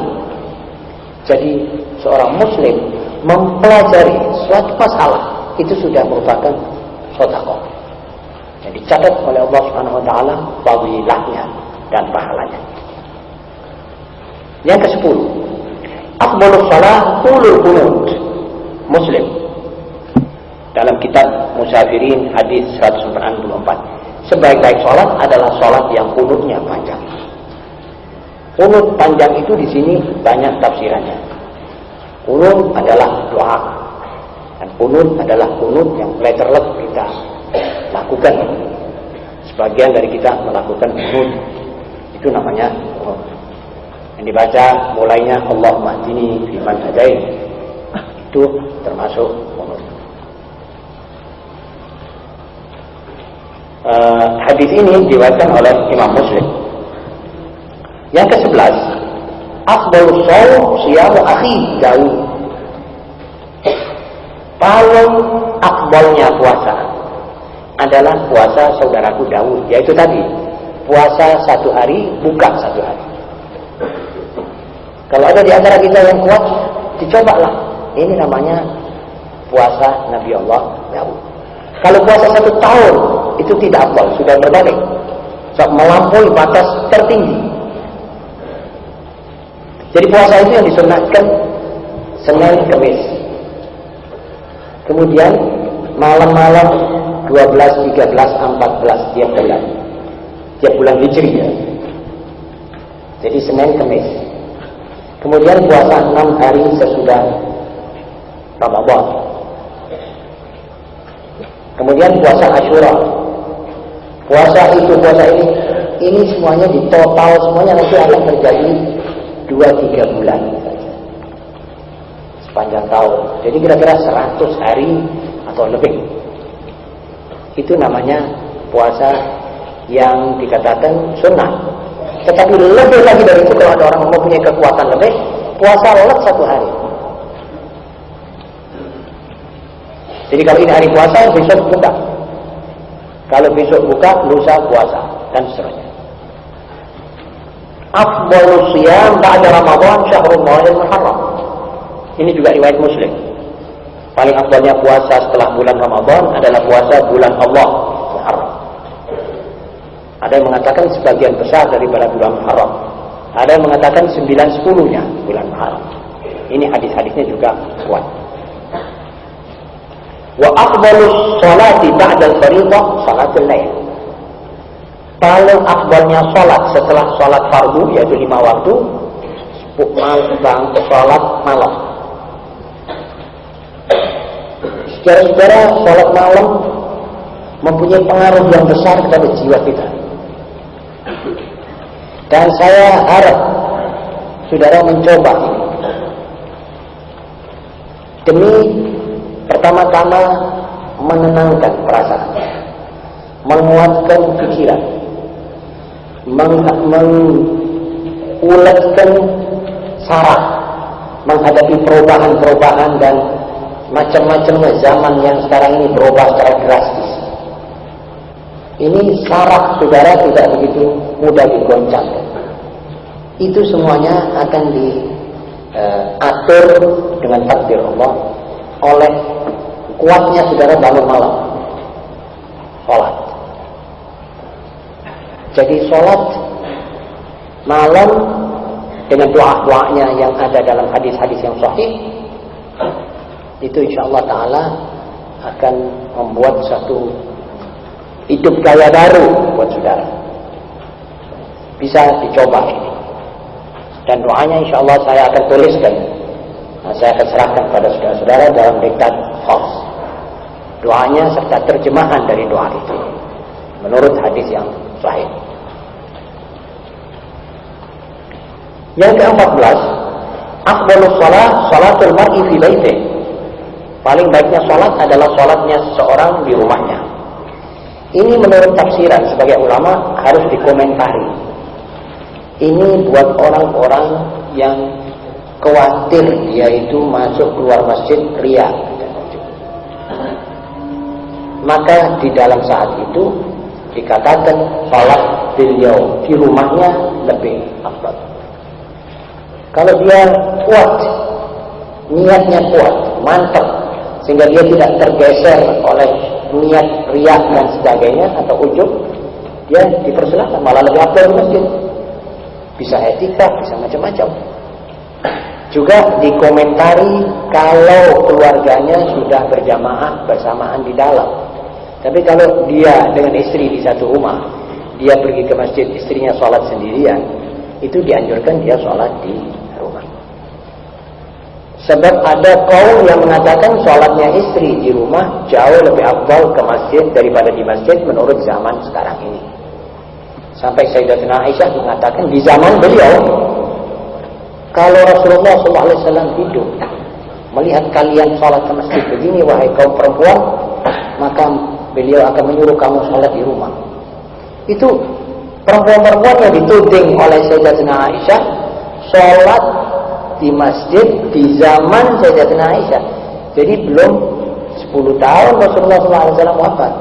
Jadi seorang muslim mempelajari suatu masalah itu sudah merupakan sedekah yang dicatat oleh Allah Subhanahu wa taala fadilahnya dan pahalanya. Yang ke-10, afdhalus shalah tulul qunut. Muslim dalam kitab Musafirin hadis 194. Sebaik-baik sholat adalah sholat yang qunutnya panjang. Qunut panjang itu di sini banyak tafsirannya. Qunut adalah doa, dan qunut adalah qunut yang letterless kita lakukan. Sebagian dari kita melakukan qunut, itu namanya qunut. Yang dibaca mulainya Allahumma hdini fiman hadait, itu termasuk qunut. Hadis ini diriwayatkan oleh Imam Muslim. Yang ke-11, afdhalus shaum siyamu akhi Daud. Paling afdalnya puasa adalah puasa saudaraku Daud, yaitu tadi puasa 1 hari, buka 1 hari. Kalau ada di antara kita yang kuat, dicobalah. Ini namanya puasa Nabi Allah Daud. Kalau puasa 1 tahun, itu tidak afdal, sudah berbalik, melampaui batas tertinggi. Jadi puasa itu yang disunatkan Senin, Kamis. Kemudian malam-malam 12, 13, 14 tiap bulan. Tiap bulan Hijriah. Jadi Senin, Kamis. Kemudian puasa 6 hari sesudah Ramadan. Kemudian puasa Asyura. Puasa ini semuanya di total semuanya nanti akan terjadi 2-3 bulan sepanjang tahun. Jadi kira-kira 100 hari atau lebih. Itu namanya puasa yang dikatakan sunnah. Tetapi lebih lagi dari itu, kalau ada orang mempunyai kekuatan lebih, puasa let 1 hari. Jadi kalau ini hari puasa, besok buka. Kalau besok buka, lusa puasa, dan seterusnya. Afdhalus shiyam ba'da Ramadan Syahrullahil Muharram. Ini juga riwayat Muslim. Paling afdalnya puasa setelah bulan Ramadan adalah puasa bulan Allah Muharram. Ada yang mengatakan sebagian besar daripada bulan Muharram. Ada yang mengatakan 9/10-nya bulan Muharram. Ini hadis-hadisnya juga kuat. Wa afdhalus sholati ba'da al-fariidah salatul lail. Paling afdalnya sholat setelah sholat fardu, yaitu 5 waktu, sholat malam. Saudara-saudara, sholat malam mempunyai pengaruh yang besar kepada jiwa kita. Dan saya harap saudara mencoba ini. Demi pertama-tama menenangkan perasaan, menguatkan pikiran, menguletkan saraf menghadapi perubahan-perubahan dan macam-macamnya zaman yang sekarang ini berubah secara drastis. Ini saraf saudara tidak begitu mudah digoncangkan. Itu semuanya akan diatur dengan takdir Allah oleh kuatnya saudara bangun malam sholat. Jadi sholat malam dengan doa-doanya yang ada dalam hadis-hadis yang sahih, itu insyaAllah ta'ala akan membuat satu hidup gaya baru buat saudara. Bisa dicoba ini. Dan doanya insyaAllah saya akan tuliskan. Saya akan serahkan kepada saudara-saudara dalam diktat khas. Doanya serta terjemahan dari doa itu menurut hadis yang sahih. Yang ke-14, afdhalus shalah shalatul mar'i fi baitih. Paling baiknya salat adalah salatnya seseorang di rumahnya. Ini menurut tafsiran sebagai ulama harus dikomentari. Ini buat orang-orang yang khawatir dia itu masuk keluar masjid riya. Maka di dalam saat itu dikatakan salat beliau di rumahnya lebih afdal. Kalau dia kuat, niatnya kuat, mantap, sehingga dia tidak tergeser oleh niat riya dan sebagainya atau ujub, dia dipersilakan malah lebih afdal di masjid. bisa etika, bisa macam-macam. Juga dikomentari kalau keluarganya sudah berjamaah bersamaan di dalam. Tapi kalau dia dengan istri di satu rumah, dia pergi ke masjid, istrinya sholat sendirian, itu dianjurkan dia sholat di rumah. Sebab ada kaum yang mengatakan sholatnya istri di rumah jauh lebih afdal ke masjid daripada di masjid menurut zaman sekarang ini. Sampai Sayyidatina Aisyah mengatakan di zaman beliau, kalau Rasulullah SAW hidup melihat kalian sholat ke masjid begini, wahai kaum perempuan, maka beliau akan menyuruh kamu sholat di rumah. Itu perempuan-perempuan yang dituding oleh Sayyidatina Aisyah sholat di masjid di zaman Sayyidatina Aisyah. Jadi belum 10 tahun Rasulullah SAW wafat.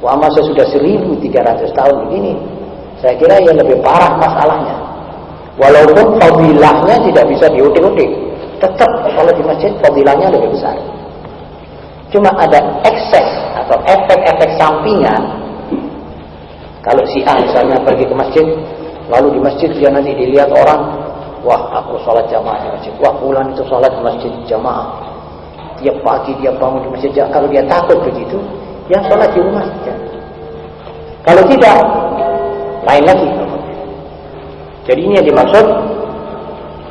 Wah, masa sudah 1300 tahun begini. Saya kira yang lebih parah masalahnya. Walaupun fadilahnya tidak bisa diutik-utik, tetap kalau di masjid fadilahnya lebih besar. Cuma ada ekses atau efek-efek sampingan. Kalau si A misalnya pergi ke masjid, lalu di masjid dia nanti dilihat orang, wah aku sholat jamaah di masjid, wah fulan itu sholat di masjid jamaah, tiap pagi dia bangun di masjid. Kalau dia takut begitu, ya sholat di rumah saja. Kalau tidak, lain lagi. Jadi ini yang dimaksud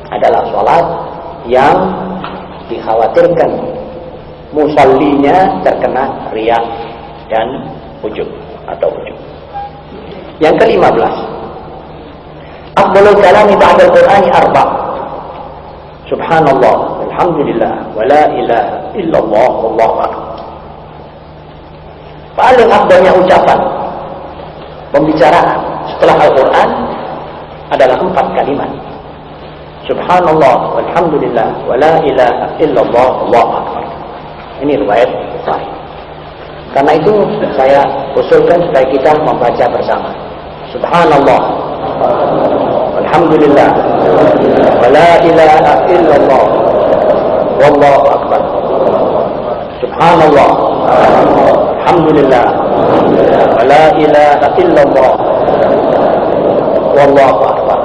adalah sholat yang dikhawatirkan musallinya terkena riya dan ujub atau ujub. Yang ke-15, afdhalul kalami ba'dal qur'ani arba'. Subhanallah, alhamdulillah, wa la ilaha illallah, wallahu akbar. Paling afdalnya ucapan pembicaraan setelah Al-Quran adalah 4 kalimat. Subhanallah, walhamdulillah, wa la ilaha illallah, wallahu akbar. Ini riwayat sahih. Karena itu saya usulkan supaya kita membaca bersama. Subhanallah, walhamdulillah, wa la ilaha illallah, wallahu akbar. Subhanallah, alhamdulillah, wa la ilaha illallah, wallahu akbar.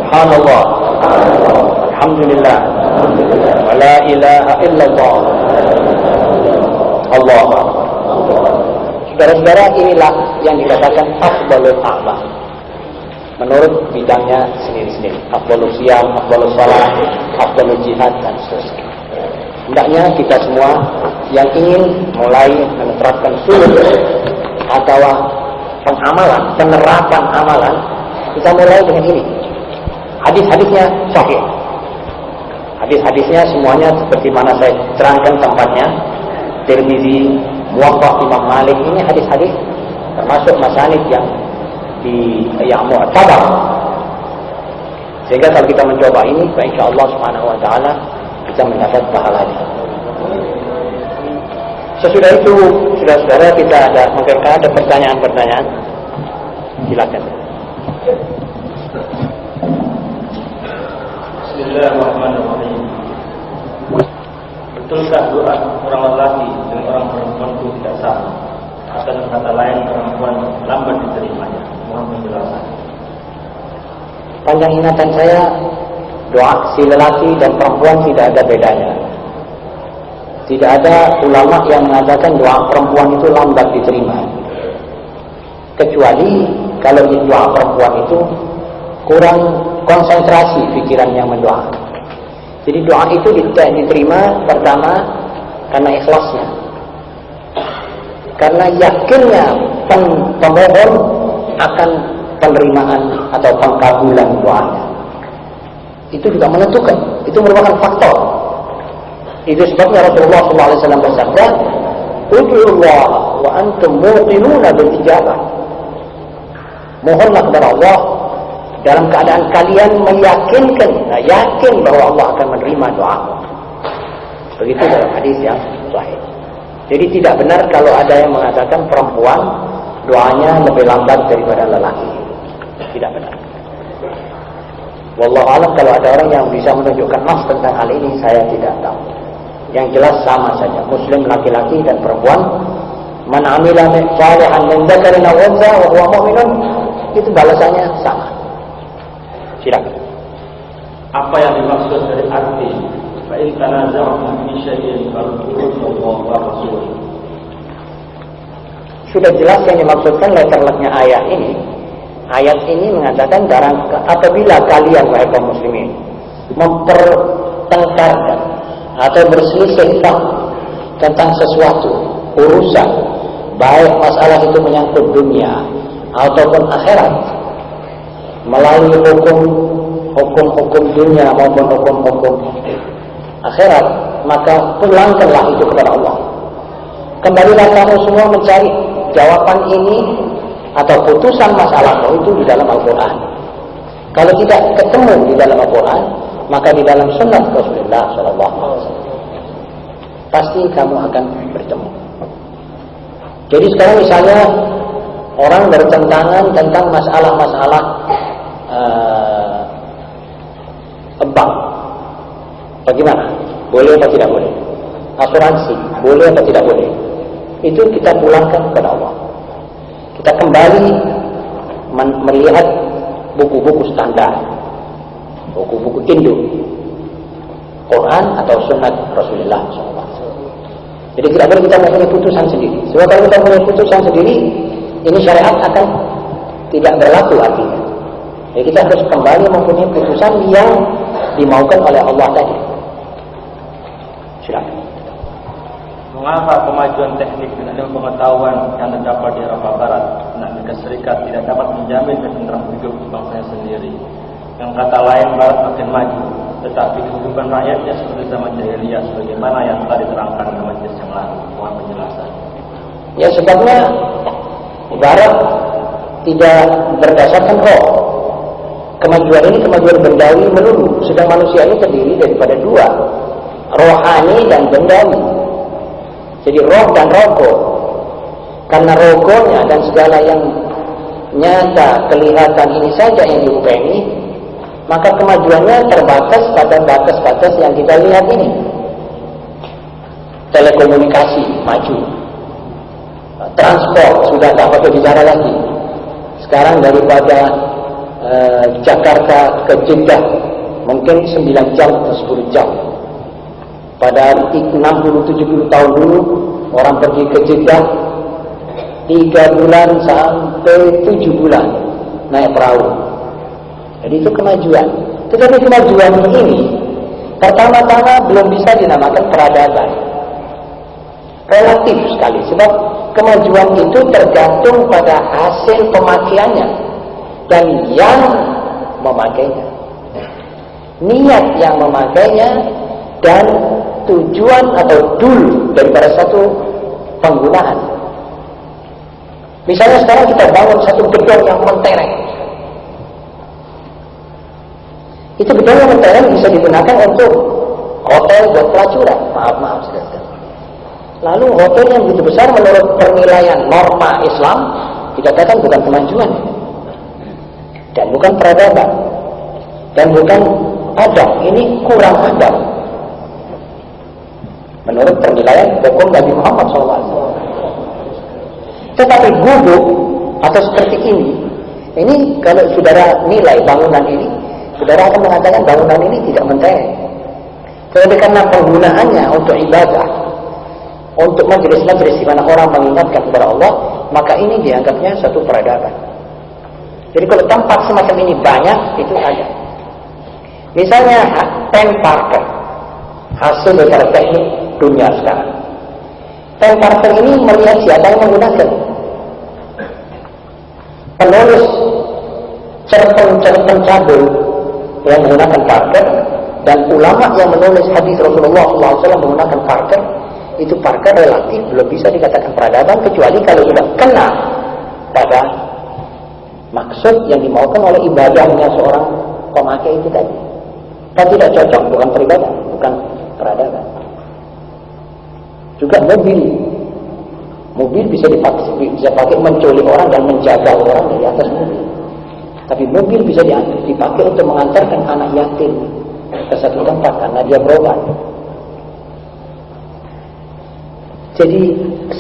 Subhanallah, alhamdulillah, wa la ilaha illallah, Allahu akbar. Saudara-saudara, inilah yang dikatakan afdhalul a'mal menurut bidangnya sendiri-sendiri. Afdhalul siyam, afdhalul salat, afdhalul jihad, dan seterusnya. Hendaknya kita semua yang ingin mulai menerapkan suluk atau pengamalan, penerapan amalan, kita mulai dengan ini. Hadis-hadisnya sahih. Hadis-hadisnya semuanya seperti mana saya terangkan tempatnya. Tirmizi, Muwatta Imam Malik, ini hadis-hadis termasuk masanid yang mu'tabar. Sehingga kalau kita mencoba ini, insyaallah subhanahu wa ta'ala kita mendapat pahalanya. Sesudah itu, saudara-saudara, kita mungkin ada pertanyaan-pertanyaan. Silakan. Bismillahirrahmanirrahim. Betulkah doa orang lelaki dan orang perempuan itu tidak sama? Atau dengan kata lain, perempuan lambat diterimanya? Mohon penjelasan. Panjang ingatan saya, doa si lelaki dan perempuan tidak ada bedanya. Tidak ada ulama yang mengatakan doa perempuan itu lambat diterima. Kecuali kalau doa perempuan itu kurang konsentrasi pikiran yang mendoa. Jadi doa itu diterima pertama karena ikhlasnya, karena yakinnya pemohon akan penerimaan atau pengkabulan doanya. Itu juga menentukan, itu merupakan faktor. Itu sebabnya Rasulullah SAW bersabda, "Ud'ullah wa antum muqinuna bil ijabah." Mohonlah kepada Allah dalam keadaan kalian meyakinkan, yakin bahwa Allah akan menerima doa. Begitu dalam hadis yang sahih. Jadi tidak benar kalau ada yang mengatakan perempuan doanya lebih lambat daripada lelaki. Tidak benar. Wallahu a'lam, kalau ada orang yang bisa menunjukkan nas tentang hal ini, saya tidak tahu. Yang jelas sama saja, muslim laki-laki dan perempuan, man amila salihan min dzakarin aw untha wa huwa mu'minun, itu balasannya sama. Silakan. Apa yang dimaksud dari arti fa in tanaza'tum fi syai'in farudduhu wa rasul? Sudah jelas yang dimaksudkan letterleknya ayat ini. Ayat ini mengatakan apabila kalian wahai kaum muslimin mempertengkarkan atau berselisih tentang sesuatu urusan, baik masalah itu menyangkut dunia ataupun akhirat, melalui hukum dunia maupun hukum akhirat, maka pulangkanlah itu kepada Allah. Kembalilah kamu semua mencari jawaban ini atau putusan masalahmu itu di dalam Al-Quran. Kalau tidak ketemu di dalam Al-Quran, maka di dalam sunnah Rasulullah SAW. Pasti kamu akan bertemu. Jadi sekarang misalnya orang bertentangan tentang masalah-masalah bank, bagaimana? Boleh atau tidak boleh? Asuransi, boleh atau tidak boleh? Itu kita pulangkan kepada Allah. Kita kembali melihat buku-buku standar, buku-buku induk, Quran atau sunnah Rasulullah SAW. Jadi tidak boleh kita mempunyai putusan sendiri. Sebab kalau kita mempunyai putusan sendiri, ini syariat akan tidak berlaku artinya. Jadi kita harus kembali mempunyai putusan yang dimaukan oleh Allah tadi. Silakan. Mengapa kemajuan teknik dan ilmu pengetahuan yang terdapat di Eropa Barat, Amerika Serikat tidak dapat menjamin ketentraman hidup bangsanya sendiri? Yang kata lain, Barat makin maju, tetapi kehidupan rakyatnya seperti zaman jahiliyah, sebagaimana yang telah diterangkan dalam majelis yang lalu. Mohon penjelasan. Ya, sebabnya Barat tidak berdasarkan roh. Kemajuan ini kemajuan bendawi melulu, sedang manusia ini terdiri daripada dua, rohani dan bendawi. Jadi roh dan rogo. Karena rogonya dan segala yang nyata kelihatan ini saja yang diupeni, maka kemajuannya terbatas pada batas-batas yang kita lihat ini. Telekomunikasi maju, transport sudah tak pakai bicara lagi. Sekarang daripada Jakarta ke Jeddah mungkin 9 jam atau 10 jam. Pada 60-70 tahun dulu orang pergi ke Jeddah 3 bulan sampai 7 bulan naik perahu. Jadi itu kemajuan. Tetapi kemajuan ini pertama-tama belum bisa dinamakan peradaban. Relatif sekali, sebab kemajuan itu tergantung pada hasil pemakaiannya dan yang memakainya, niat yang memakainya, dan tujuan atau dulu daripada satu penggunaan. Misalnya sekarang kita bangun satu gedung yang mentereng. Itu gedung yang mentereng bisa digunakan untuk hotel buat pelacuran. Maaf saudara. Lalu hotel yang begitu besar menurut penilaian norma Islam dikatakan bukan kemajuan dan bukan peradaban dan bukan adab. Ini kurang adab menurut penilaian hukum Nabi Muhammad SAW. Tetapi gubuk atau seperti ini kalau saudara nilai bangunan ini, saudara akan mengatakan bangunan ini tidak mentereng. Tetapi karena penggunaannya untuk ibadah, untuk majelis-majelis di mana orang mengingatkan kepada Allah, maka ini dianggapnya satu peradaban. Jadi kalau tempat semacam ini banyak, itu ada. Misalnya pen parker, hasil dari teknik dunia sekarang. Pen parker ini melihat siapa yang menggunakan. Penulis cerpen-cerpen cabul yang menggunakan parker dan ulama yang menulis hadis Rasulullah SAW menggunakan parker, itu parker relatif belum bisa dikatakan peradaban kecuali kalau sudah kena pada maksud yang dimaukan oleh ibadahnya seorang pemakai itu tadi. Kalau tidak cocok, bukan peribadahan, bukan peradaban. Juga mobil bisa dipakai menculik orang dan menjaga orang dari atas mobil. Tapi mobil bisa dipakai untuk mengantarkan anak yatim ke satu tempat karena dia berobat. Jadi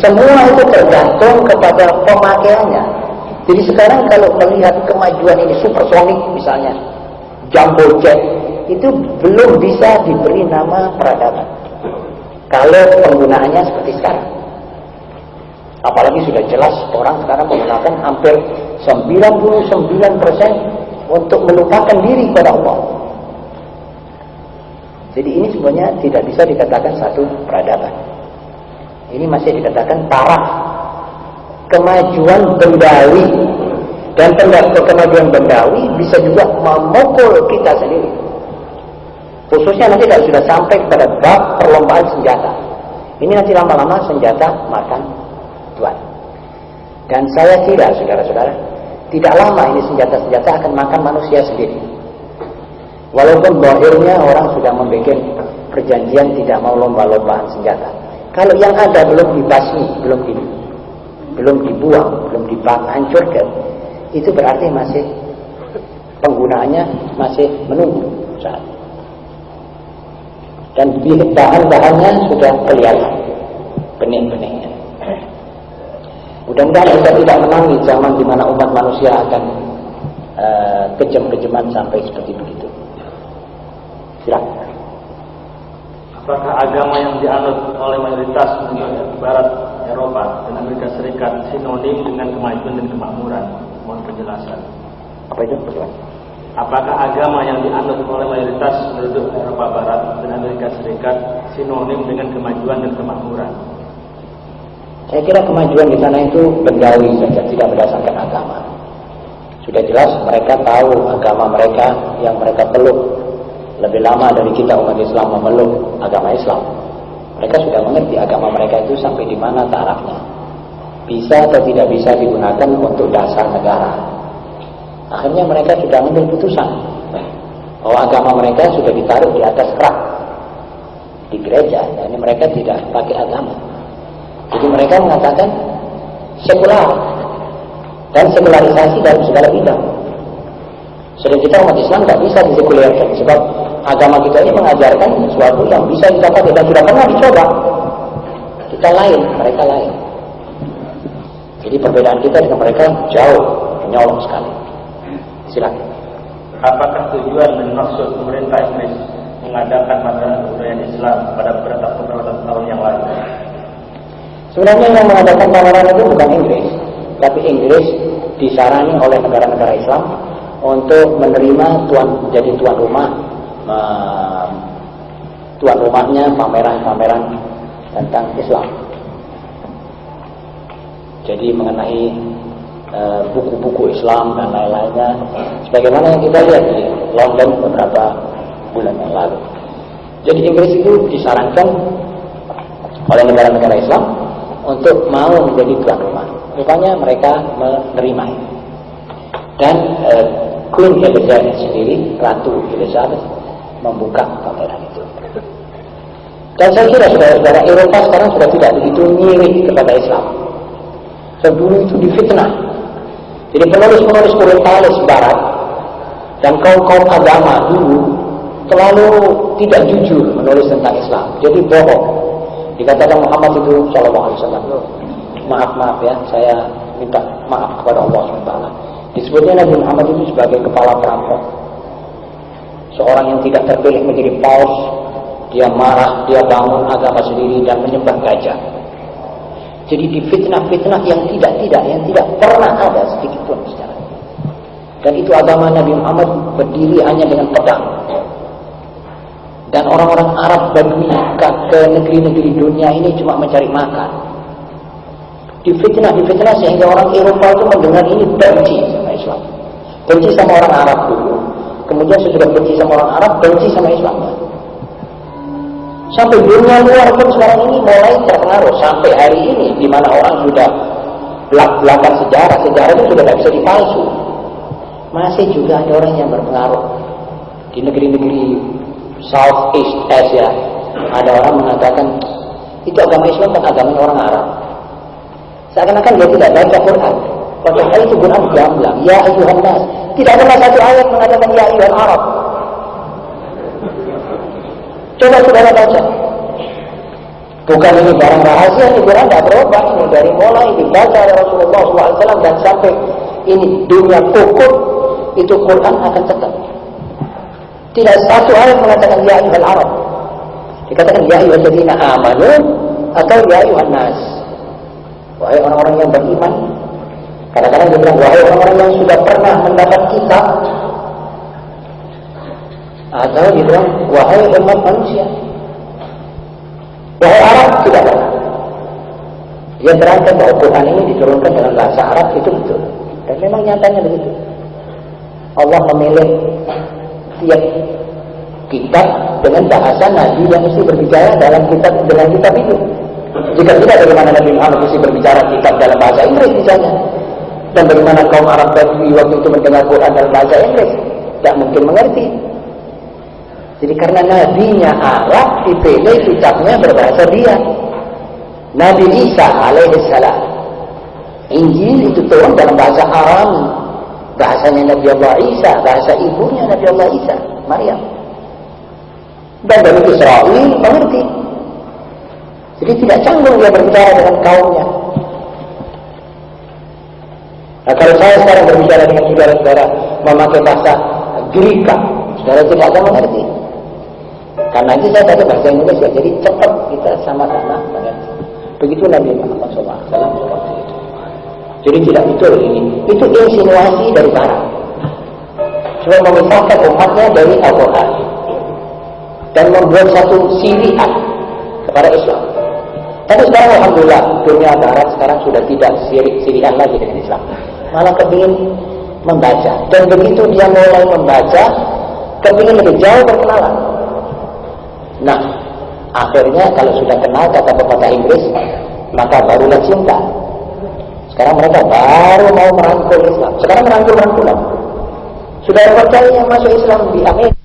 semua itu tergantung kepada pemakaiannya. Jadi sekarang kalau melihat kemajuan ini supersonik misalnya, jumbo jet, itu belum bisa diberi nama peradaban kalau penggunaannya seperti sekarang. Apalagi sudah jelas orang sekarang menggunakan hampir 99% untuk melupakan diri kepada Allah. Jadi ini semuanya tidak bisa dikatakan satu peradaban. Ini masih dikatakan taraf kemajuan bendawi. Dan kemajuan bendawi bisa juga memukul kita sendiri. Khususnya nanti kalau sudah sampai kepada bab perlombaan senjata. Ini nanti lama-lama senjata makan tuan. Dan saya kira, saudara-saudara, tidak lama ini senjata-senjata akan makan manusia sendiri. Walaupun zahirnya orang sudah membuat perjanjian tidak mau lomba-lombaan senjata. Kalau yang ada belum dibasmi, belum dibuang, belum dihancurkan, itu berarti masih penggunaannya masih menunggu saat. Dan bahan-bahannya sudah kelihatan, benih-benihnya. Mudah-mudahan kita tidak menangi zaman di mana umat manusia akan kejam-kejaman sampai seperti begitu. Silakan. Apakah agama yang dianut oleh mayoritas negara Barat Eropa dan Amerika Serikat sinonim dengan kemajuan dan kemakmuran? Mohon penjelasan. Apa itu? Apakah agama yang dianut oleh mayoritas penduduk Eropa Barat dan Amerika Serikat sinonim dengan kemajuan dan kemakmuran? Saya kira kemajuan di sana itu bendawi saja, tidak berdasarkan agama. Sudah jelas mereka tahu agama mereka yang mereka peluk lebih lama dari kita umat Islam memeluk agama Islam. Mereka sudah mengerti agama mereka itu sampai di mana tarafnya. Bisa atau tidak bisa digunakan untuk dasar negara. Akhirnya mereka sudah mengambil putusan bahwa agama mereka sudah ditaruh di atas kerak di gereja. Dan mereka tidak pakai agama. Jadi mereka mengatakan sekular dan sekularisasi dalam segala bidang. Sedang kita umat Islam tidak bisa disekulerkan sebab agama kita ini mengajarkan sesuatu yang bisa kita pakai dan sudah pernah dicoba. Kita lain, mereka lain. Jadi perbedaan kita dengan mereka jauh, menyolong sekali. Silakan. Apakah tujuan dan maksud pemerintah Inggris mengadakan pameran kebudayaan Islam pada beberapa tahun yang lalu? Sebenarnya yang mengadakan pameran itu bukan Inggris, tapi Inggris disarani oleh negara-negara Islam untuk menerima jadi tuan rumahnya pameran-pameran tentang Islam. Jadi mengenai buku-buku Islam dan lain-lainnya, sebagaimana yang kita lihat di London beberapa bulan yang lalu. Jadi Inggris itu disarankan oleh negara-negara Islam untuk mau menjadi tuan rumah. Rupanya mereka menerima. Dan Queen Elizabeth sendiri, Ratu Elizabeth, membuka pameran itu. Dan saya kira saudara-saudara Eropa sekarang sudah tidak begitu mirip kepada Islam. Dulu itu difitnah. Jadi penulis-penulis orientalis Barat dan kaum-kaum agama dulu terlalu tidak jujur menulis tentang Islam. Jadi bohong. Dikatakan Muhammad itu Shallallahu Alaihi Wasallam. Maaf ya, saya minta maaf kepada Allah SWT. Disebutnya Nabi Muhammad itu sebagai kepala perampok. Seorang yang tidak terpilih menjadi paus, dia marah, dia bangun agama sendiri dan menyembah gajah. Jadi di fitnah-fitnah yang tidak pernah ada sedikit pun secara. Dan itu agama Nabi Muhammad berdiri hanya dengan pedang. Dan orang-orang Arab Badui ke negeri-negeri dunia ini cuma mencari makan. Difitnah sehingga orang Eropa itu mendengar ini benci sama Islam. Benci sama orang Arab dulu. Kemudian sesudah benci sama orang Arab, benci sama Islam. Sampai dunia luar pun sekarang ini mulai terpengaruh. Sampai hari ini, di mana orang sudah belak-belakan sejarah itu sudah tidak bisa dipalsu. Masih juga ada orang yang berpengaruh. Di negeri-negeri Southeast Asia, ada orang mengatakan, itu agama Islam kan agama orang Arab. Seakan-akan dia tidak baca Quran. Padahal itu Quran gamblang. Ya ayyuhan nas. Tidak ada satu ayat mengatakan ya ayyuhan Arab. Coba saudara baca. Bukan ini barang rahasia, ini Quran tidak berubah. Ini dari mulai dibaca oleh Rasulullah SAW dan sampai ini dunia kukuh, itu Quran akan tetap. Tidak satu ayat mengatakan ya ayyuhal Arab. Dikatakan ya ayyuhalladzina amanu atau ya ayyuhan nas. Wahai orang-orang yang beriman. Kadang-kadang dia bilang wahai orang-orang yang sudah pernah mendapat kitab. Atau dia bilang wahai umat manusia. Wahai Arab tidak pernah. Dia terangkan bahwa Quran ini diturunkan dengan bahasa Arab itu betul. Dan memang nyatanya begitu. Allah memilih tiap kitab dengan bahasa Nabi yang mesti berbicara dalam kitab dengan kitab itu. Jika tidak, bagaimana Nabi Muhammad mesti berbicara kitab dalam bahasa Inggris misalnya? Dan bagaimana kaum Arab Badui waktu itu mendengar Quran dalam bahasa Inggris? Tidak mungkin mengerti. Jadi karena Nabinya Arab, dipilih kitabnya berbahasa dia. Nabi Isa alaihissalam, Injil itu turun dalam bahasa Aram, bahasanya Nabi Allah Isa, bahasa ibunya Nabi Allah Isa, Maryam. Dan Bani Israel mengerti. Jadi tidak canggung dia berbicara dengan kaumnya. Nah, kalau saya sekarang berbicara dengan saudara-saudara memakai bahasa Greka, saudara tidak akan mengerti. Karena itu saya pakai bahasa Indonesia, jadi cepat kita sama-sama mengerti. Begitu Nabi Muhammad SAW seperti itu. Jadi tidak betul ini. Itu insinuasi dari barat. Cuma memisahkan umatnya dari Al-Quran dan membuat satu sirian kepada Islam. Tapi sekarang alhamdulillah dunia barat sekarang sudah tidak sirian lagi dengan Islam. Malah kepingin membaca. Dan begitu dia mulai membaca, kepingin lebih jauh berkenalan. Nah, akhirnya kalau sudah kenal kata pepatah Inggris, maka barulah cinta. Sekarang mereka baru mau merangkul Islam. Sekarang merangkul. Sudah percaya yang masuk Islam di Amerika.